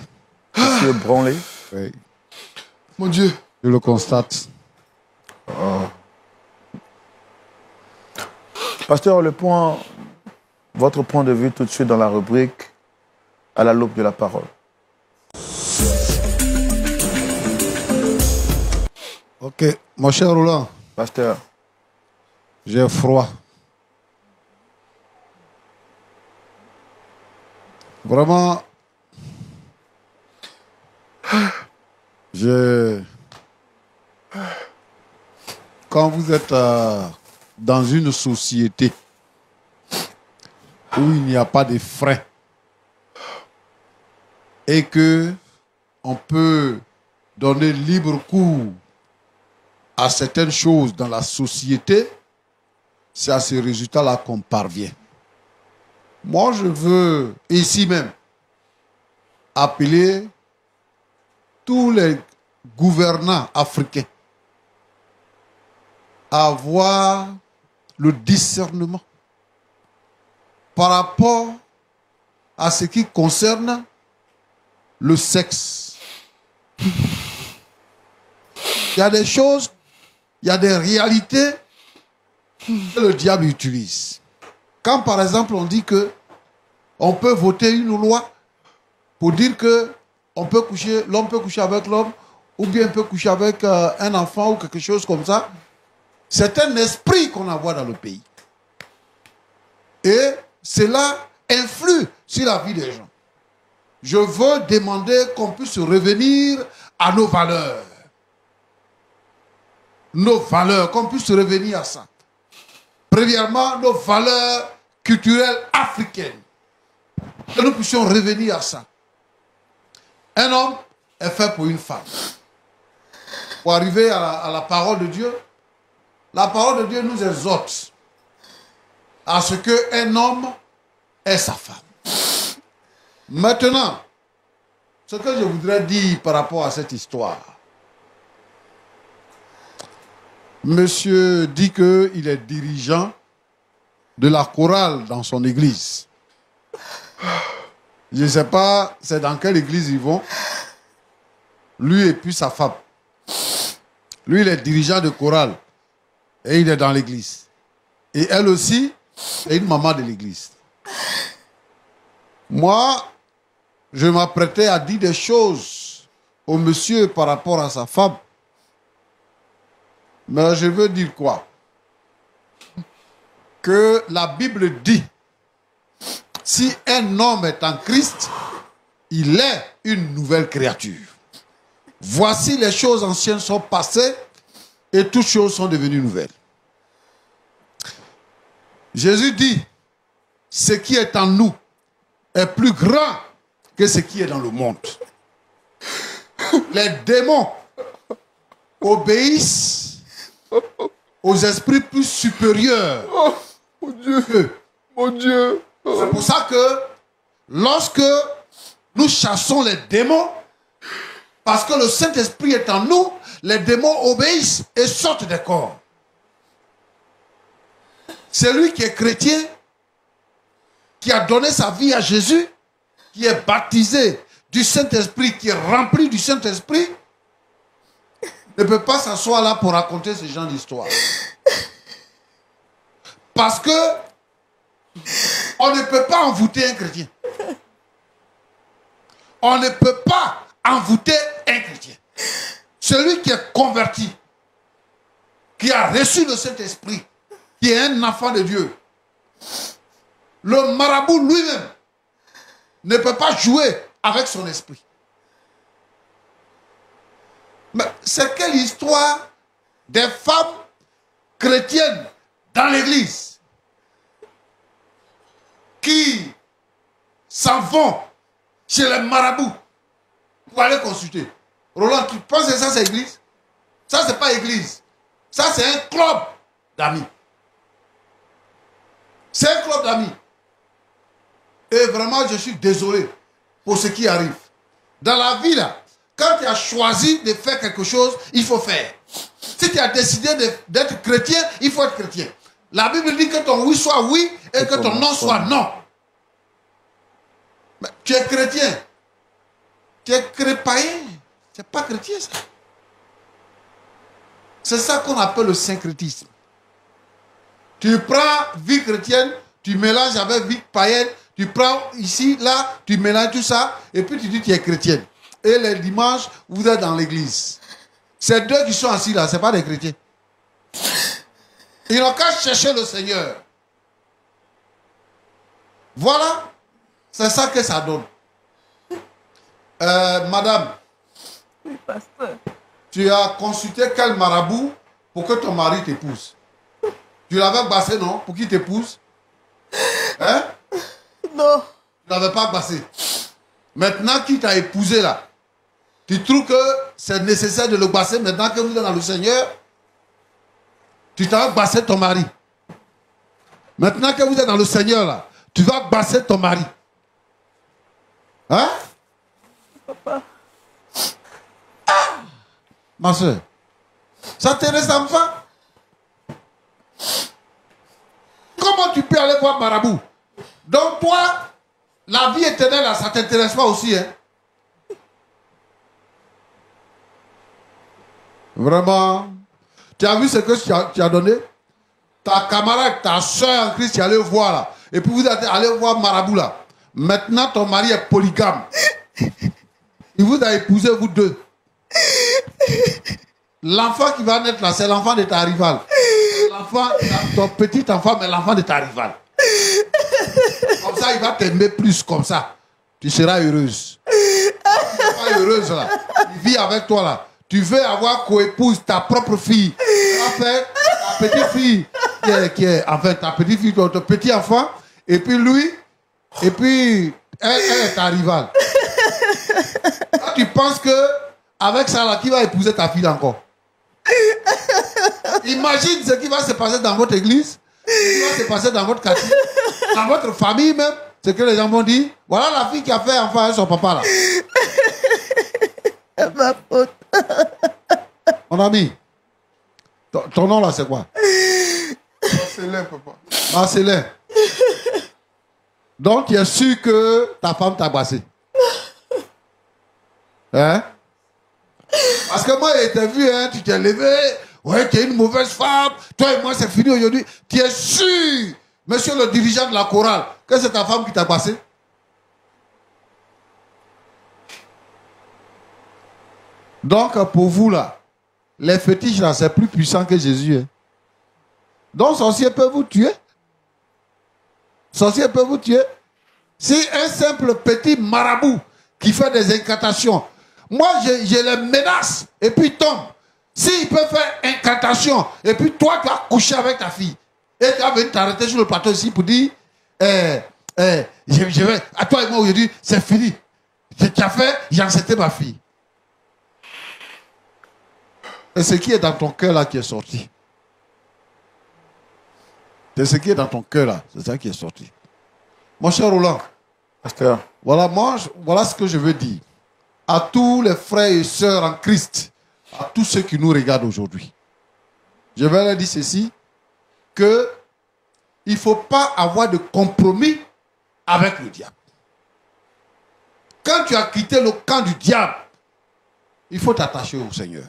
Je suis ébranlé. Oui. Mon Dieu. Je le constate. Oh. Pasteur, votre point de vue tout de suite dans la rubrique à la loupe de la parole. Ok, mon cher Roland. Pasteur. J'ai froid. Vraiment, quand vous êtes dans une société où il n'y a pas de frein et que on peut donner libre cours à certaines choses dans la société, c'est à ce résultat-là qu'on parvient. Moi, je veux ici même appeler tous les gouvernants africains à avoir le discernement par rapport à ce qui concerne le sexe. Il y a des choses, il y a des réalités que le diable utilise. Quand par exemple on dit que on peut voter une loi pour dire que l'homme peut coucher avec l'homme ou bien peut coucher avec un enfant ou quelque chose comme ça, c'est un esprit qu'on envoie dans le pays. Et cela influe sur la vie des gens. Je veux demander qu'on puisse revenir à nos valeurs. Nos valeurs, qu'on puisse revenir à ça. Premièrement, nos valeurs culturelles africaines. Que nous puissions revenir à ça. Un homme est fait pour une femme. Pour arriver à la parole de Dieu, la parole de Dieu nous exhorte à ce qu'un homme ait sa femme. Maintenant, ce que je voudrais dire par rapport à cette histoire. Monsieur dit qu'il est dirigeant de la chorale dans son église. Je ne sais pas c'est dans quelle église ils vont. Lui et puis sa femme. Lui, il est dirigeant de chorale. Et il est dans l'église. Et elle aussi est une maman de l'église. Moi, je m'apprêtais à dire des choses au monsieur par rapport à sa femme. Mais je veux dire quoi? Que la Bible dit, si un homme est en Christ, il est une nouvelle créature. Voici les choses anciennes sont passées et toutes choses sont devenues nouvelles. Jésus dit, ce qui est en nous est plus grand que ce qui est dans le monde. Les démons obéissent aux esprits plus supérieurs. Oh, mon Dieu, mon Dieu. Oh. C'est pour ça que lorsque nous chassons les démons, parce que le Saint-Esprit est en nous, les démons obéissent et sortent des corps. Celui qui est chrétien, qui a donné sa vie à Jésus, qui est baptisé du Saint-Esprit, qui est rempli du Saint-Esprit, ne peut pas s'asseoir là pour raconter ce genre d'histoire. Parce que on ne peut pas envoûter un chrétien. On ne peut pas envoûter un chrétien. Celui qui est converti, qui a reçu le Saint-Esprit, qui est un enfant de Dieu, le marabout lui-même ne peut pas jouer avec son esprit. Mais c'est quelle histoire des femmes chrétiennes dans l'église qui s'en vont chez les marabouts pour aller consulter. Roland, tu penses que ça c'est église? Ça c'est pas église. Ça c'est un club d'amis. C'est un club d'amis. Et vraiment, je suis désolé pour ce qui arrive. Dans la vie, là, quand tu as choisi de faire quelque chose, il faut faire. Si tu as décidé d'être chrétien, il faut être chrétien. La Bible dit que ton oui soit oui et que ton non soit non. Mais tu es chrétien. Tu es païen. Tu n'es pas chrétien, ça. C'est ça qu'on appelle le syncrétisme. Tu prends vie chrétienne, tu mélanges avec vie païenne, tu prends ici, là, tu mélanges tout ça, et puis tu dis que tu es chrétienne. Et les dimanches, vous êtes dans l'église. Ces deux qui sont assis là, ce n'est pas des chrétiens. Ils n'ont qu'à chercher le Seigneur. Voilà, c'est ça que ça donne. Madame, Oui, pasteur. tu as consulté quel marabout pour que ton mari t'épouse? Tu l'avais bassé, non? Pour qu'il t'épouse? Hein? Non. Tu n'avais pas bassé. Maintenant qu'il t'a épousé là, tu trouves que c'est nécessaire de le basser maintenant que vous êtes dans le Seigneur? Tu t'as bassé ton mari. Maintenant que vous êtes dans le Seigneur là, tu vas basser ton mari. Hein? Papa. Ah! Ma soeur, ça te ressemble pas? Comment tu peux aller voir Marabout? Donc toi, la vie éternelle, là, ça ne t'intéresse pas aussi, hein? Vraiment. Tu as vu ce que tu as donné? Ta camarade, ta soeur en Christ, tu allais voir là. Et puis vous allez voir Marabout là. Maintenant, ton mari est polygame. Il vous a épousé, vous deux. L'enfant qui va naître là, c'est l'enfant de ta rivale. L'enfant, ton petit enfant, mais l'enfant de ta rivale. Comme ça, il va t'aimer plus comme ça. Tu seras heureuse. Tu n'es pas heureuse là. Il vit avec toi là. Tu veux avoir co-épouse ta propre fille. Tu vas faire ta petite fille qui est enfin ta petite fille, ton petit enfant. Et puis lui, et puis elle est ta rivale. Là, tu penses que avec ça là, qui va épouser ta fille encore? Imagine ce qui va se passer dans votre église, ce qui va se passer dans votre quartier, dans votre famille même. Ce que les gens vont dire, voilà la fille qui a fait enfant avec son papa là. C'est ma faute. Mon ami, ton nom là c'est quoi? Marcelin, papa. Marcelin. Donc tu es sûr que ta femme t'a bassé? Hein? Parce que moi j'ai été vu, hein, tu t'es levé, ouais, tu es une mauvaise femme, toi et moi c'est fini aujourd'hui. Tu es sûr, monsieur le dirigeant de la chorale, que c'est ta femme qui t'a bassé? Donc pour vous là, les fétiches là, c'est plus puissant que Jésus. Hein. Donc sorcier peut vous tuer. Sorcier peut vous tuer. Si un simple petit marabout qui fait des incantations, moi je les menace et puis tombe. S'il peut faire incantation et puis toi tu as couché avec ta fille et tu as venu t'arrêter sur le plateau ici pour dire je vais, à toi et moi aujourd'hui c'est fini. Tu as fait, j'ai enceinté ma fille. Et ce qui est dans ton cœur là qui est sorti. C'est ce qui est dans ton cœur là, c'est ça qui est sorti. Mon cher Roland, Pasteur, voilà ce que je veux dire à tous les frères et sœurs en Christ, à tous ceux qui nous regardent aujourd'hui. Je vais leur dire ceci, que il ne faut pas avoir de compromis avec le diable. Quand tu as quitté le camp du diable, il faut t'attacher au Seigneur.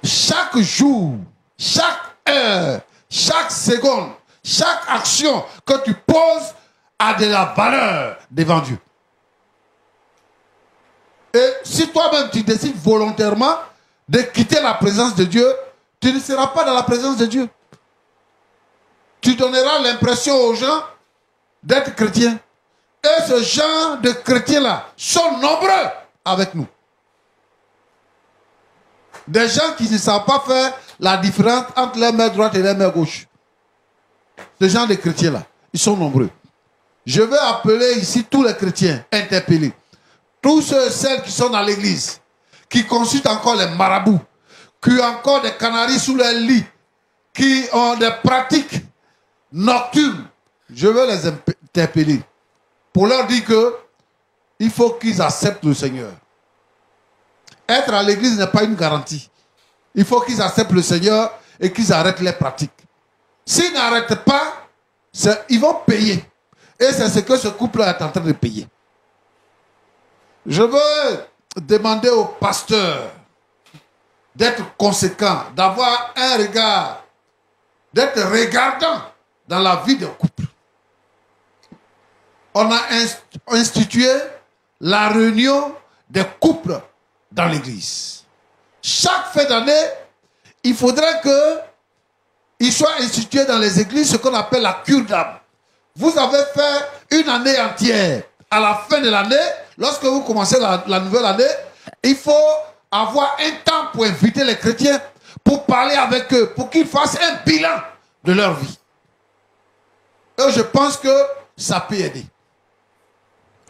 Chaque jour, chaque heure, chaque seconde, chaque action que tu poses a de la valeur devant Dieu. Et si toi-même tu décides volontairement de quitter la présence de Dieu, tu ne seras pas dans la présence de Dieu. Tu donneras l'impression aux gens d'être chrétiens. Et ce genre de chrétiens-là sont nombreux avec nous. Des gens qui ne savent pas faire la différence entre les mains droite et les mains gauche. Ce genre de chrétiens-là, ils sont nombreux. Je vais appeler ici tous les chrétiens interpellés. Tous ceux et celles qui sont dans l'église, qui consultent encore les marabouts, qui ont encore des canaris sous leur lit, qui ont des pratiques nocturnes. Je vais les interpeller pour leur dire que il faut qu'ils acceptent le Seigneur. Être à l'église n'est pas une garantie. Il faut qu'ils acceptent le Seigneur et qu'ils arrêtent les pratiques. S'ils n'arrêtent pas, ils vont payer. Et c'est ce que ce couple est en train de payer. Je veux demander au pasteur d'être conséquent, d'avoir un regard, d'être regardant dans la vie d'un couple. On a institué la réunion des couples dans l'église. Chaque fin d'année, il faudrait qu'il soit institué dans les églises ce qu'on appelle la cure d'âme. Vous avez fait une année entière. À la fin de l'année, lorsque vous commencez la nouvelle année, il faut avoir un temps pour inviter les chrétiens, pour parler avec eux, pour qu'ils fassent un bilan de leur vie. Et je pense que ça peut aider.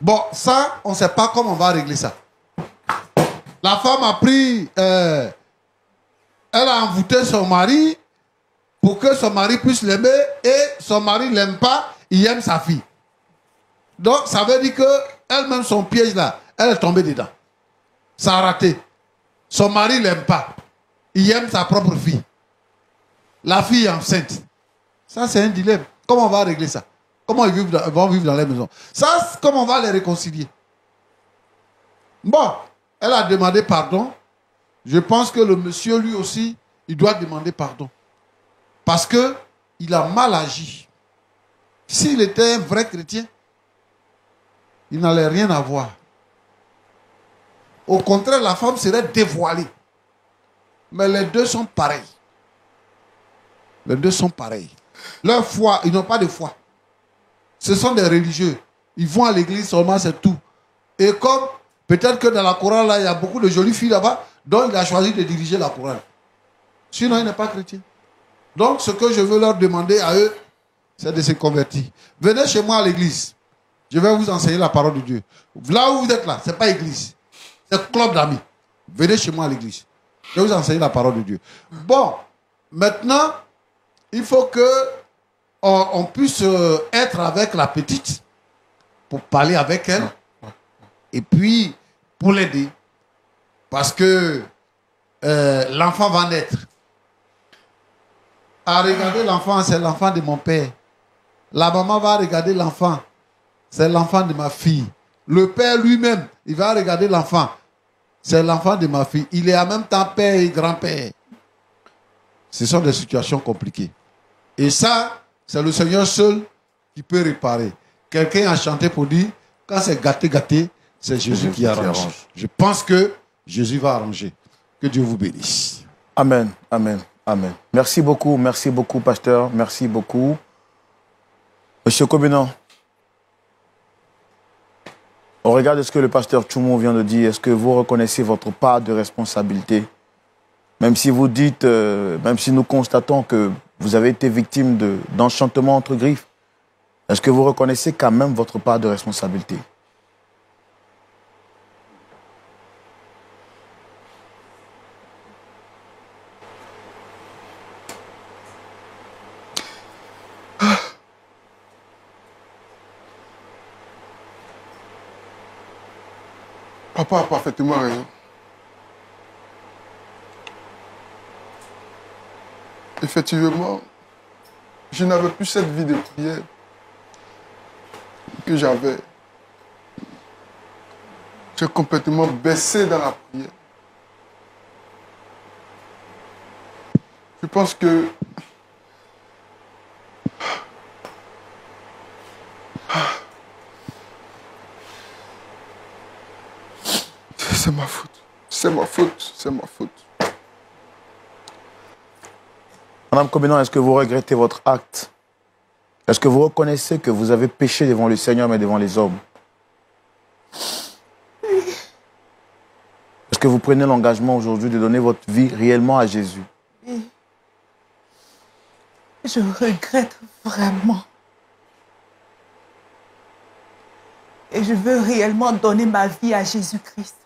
Bon, ça, on ne sait pas comment on va régler ça. La femme a pris, elle a envoûté son mari pour que son mari puisse l'aimer et son mari ne l'aime pas, il aime sa fille. Donc, ça veut dire qu'elle-même, son piège là, elle est tombée dedans. Ça a raté. Son mari ne l'aime pas. Il aime sa propre fille. La fille est enceinte. Ça, c'est un dilemme. Comment on va régler ça? Comment ils vont vivre dans les maisons? Ça, comment on va les réconcilier? Bon, elle a demandé pardon. Je pense que le monsieur, lui aussi, il doit demander pardon. Parce qu'il a mal agi. S'il était un vrai chrétien, il n'allait rien avoir. Au contraire, la femme serait dévoilée. Mais les deux sont pareils. Les deux sont pareils. Leur foi, ils n'ont pas de foi. Ce sont des religieux. Ils vont à l'église seulement, c'est tout. Et comme peut-être que dans la chorale, là, il y a beaucoup de jolies filles là-bas, donc il a choisi de diriger la chorale. Sinon, il n'est pas chrétien. Donc, ce que je veux leur demander à eux, c'est de se convertir. Venez chez moi à l'église. Je vais vous enseigner la parole de Dieu. Là où vous êtes là, ce n'est pas église. C'est club d'amis. Venez chez moi à l'église. Je vais vous enseigner la parole de Dieu. Bon, maintenant, il faut que on puisse être avec la petite pour parler avec elle et puis pour l'aider. Parce que l'enfant va naître. À regarder l'enfant, c'est l'enfant de mon père. La maman va regarder l'enfant, c'est l'enfant de ma fille. Le père lui-même, il va regarder l'enfant, c'est l'enfant de ma fille. Il est en même temps père et grand-père. Ce sont des situations compliquées. Et ça, c'est le Seigneur seul qui peut réparer. Quelqu'un a chanté pour dire, quand c'est gâté, gâté, c'est Jésus qui arrange. Je pense que Jésus va arranger. Que Dieu vous bénisse. Amen, amen, amen. Merci beaucoup, pasteur. Merci beaucoup. Monsieur Kobenon, au regard de ce que le pasteur Tchoumou vient de dire, est-ce que vous reconnaissez votre part de responsabilité? Même si vous dites, même si nous constatons que vous avez été victime d'enchantement entre griffes, est-ce que vous reconnaissez quand même votre part de responsabilité? Papa a parfaitement raison. Effectivement, je n'avais plus cette vie de prière que j'avais. J'ai complètement baissé dans la prière. Je pense que c'est ma faute. C'est ma faute. C'est ma faute. Madame Kobenon, est-ce que vous regrettez votre acte? Est-ce que vous reconnaissez que vous avez péché devant le Seigneur, mais devant les hommes? Est-ce que vous prenez l'engagement aujourd'hui de donner votre vie réellement à Jésus? Oui. Je regrette vraiment. Et je veux réellement donner ma vie à Jésus-Christ.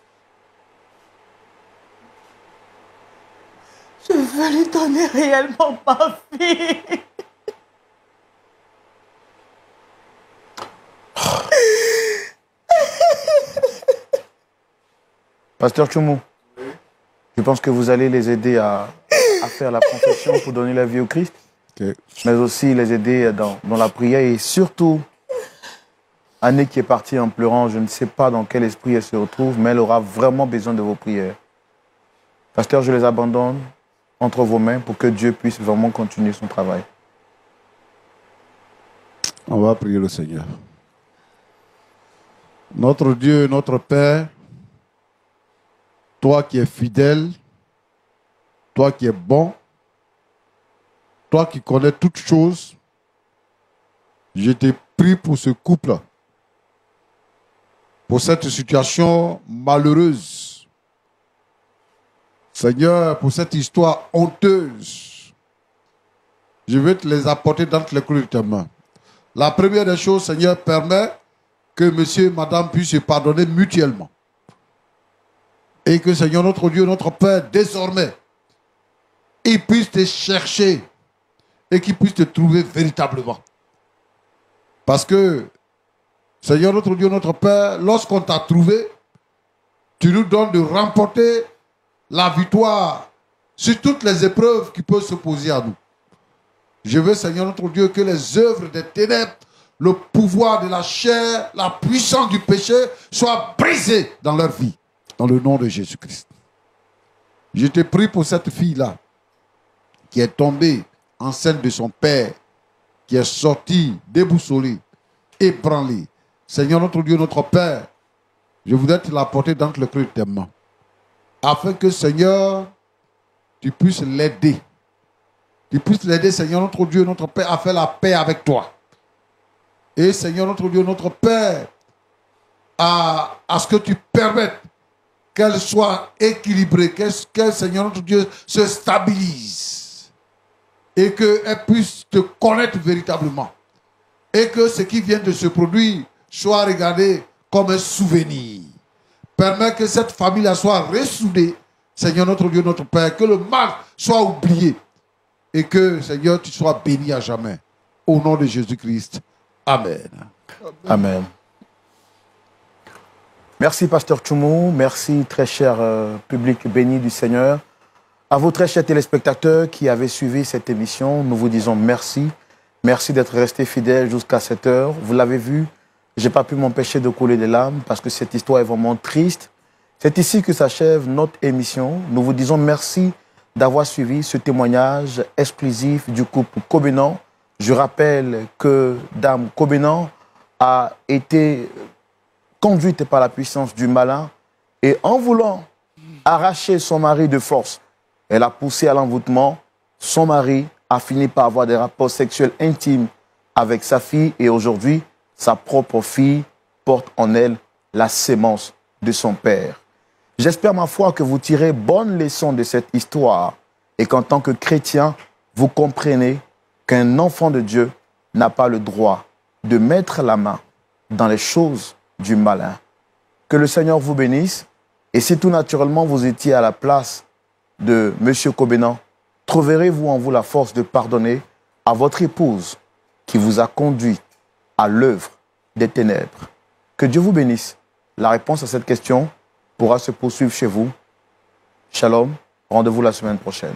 Je veux lui donner réellement ma vie. Pasteur Tchoumou, oui. Je pense que vous allez les aider à faire la confession pour donner la vie au Christ, okay. Mais aussi les aider dans la prière et surtout, Annie qui est partie en pleurant, je ne sais pas dans quel esprit elle se retrouve, mais elle aura vraiment besoin de vos prières. Pasteur, je les abandonne entre vos mains pour que Dieu puisse vraiment continuer son travail. On va prier le Seigneur. Notre Dieu, notre Père, toi qui es fidèle, toi qui es bon, toi qui connais toutes choses, je te prie pour ce couple, pour cette situation malheureuse. Seigneur, pour cette histoire honteuse, je veux te les apporter dans les creux de tes mains. La première des choses, Seigneur, permet que monsieur et madame puissent se pardonner mutuellement. Et que, Seigneur, notre Dieu, notre Père, désormais, il puisse te chercher et qu'il puisse te trouver véritablement. Parce que, Seigneur, notre Dieu, notre Père, lorsqu'on t'a trouvé, tu nous donnes de remporter la victoire sur toutes les épreuves qui peuvent s'opposer à nous. Je veux, Seigneur, notre Dieu, que les œuvres des ténèbres, le pouvoir de la chair, la puissance du péché soient brisés dans leur vie. Dans le nom de Jésus-Christ. Je te prie pour cette fille-là qui est tombée enceinte de son père, qui est sortie déboussolée, ébranlée. Seigneur, notre Dieu, notre Père, je voudrais te la porter dans le creux de tes mains. Afin que, Seigneur, tu puisses l'aider. Tu puisses l'aider, Seigneur, notre Dieu, notre Père, à faire la paix avec toi. Et, Seigneur, notre Dieu, notre Père, à ce que tu permettes qu'elle soit équilibrée, qu'elle, Seigneur, notre Dieu, se stabilise. Et qu'elle puisse te connaître véritablement. Et que ce qui vient de se produire soit regardé comme un souvenir. Permets que cette famille-là soit ressoudée, Seigneur, notre Dieu, notre Père, que le mal soit oublié. Et que, Seigneur, tu sois béni à jamais. Au nom de Jésus-Christ. Amen. Amen. Merci, Pasteur Tchoumou. Merci, très cher public béni du Seigneur. À vous, très chers téléspectateurs qui avez suivi cette émission, nous vous disons merci. Merci d'être restés fidèles jusqu'à cette heure. Vous l'avez vu, je n'ai pas pu m'empêcher de couler des larmes parce que cette histoire est vraiment triste. C'est ici que s'achève notre émission. Nous vous disons merci d'avoir suivi ce témoignage exclusif du couple Kobenant. Je rappelle que Dame Kobenant a été conduite par la puissance du malin et en voulant arracher son mari de force, elle a poussé à l'envoûtement. Son mari a fini par avoir des rapports sexuels intimes avec sa fille et aujourd'hui, sa propre fille porte en elle la sémence de son père. J'espère, ma foi, que vous tirez bonne leçon de cette histoire et qu'en tant que chrétien, vous comprenez qu'un enfant de Dieu n'a pas le droit de mettre la main dans les choses du malin. Que le Seigneur vous bénisse. Et si tout naturellement vous étiez à la place de M. Kobenant, trouverez-vous en vous la force de pardonner à votre épouse qui vous a conduit à l'œuvre des ténèbres? Que Dieu vous bénisse. La réponse à cette question pourra se poursuivre chez vous. Shalom. Rendez-vous la semaine prochaine.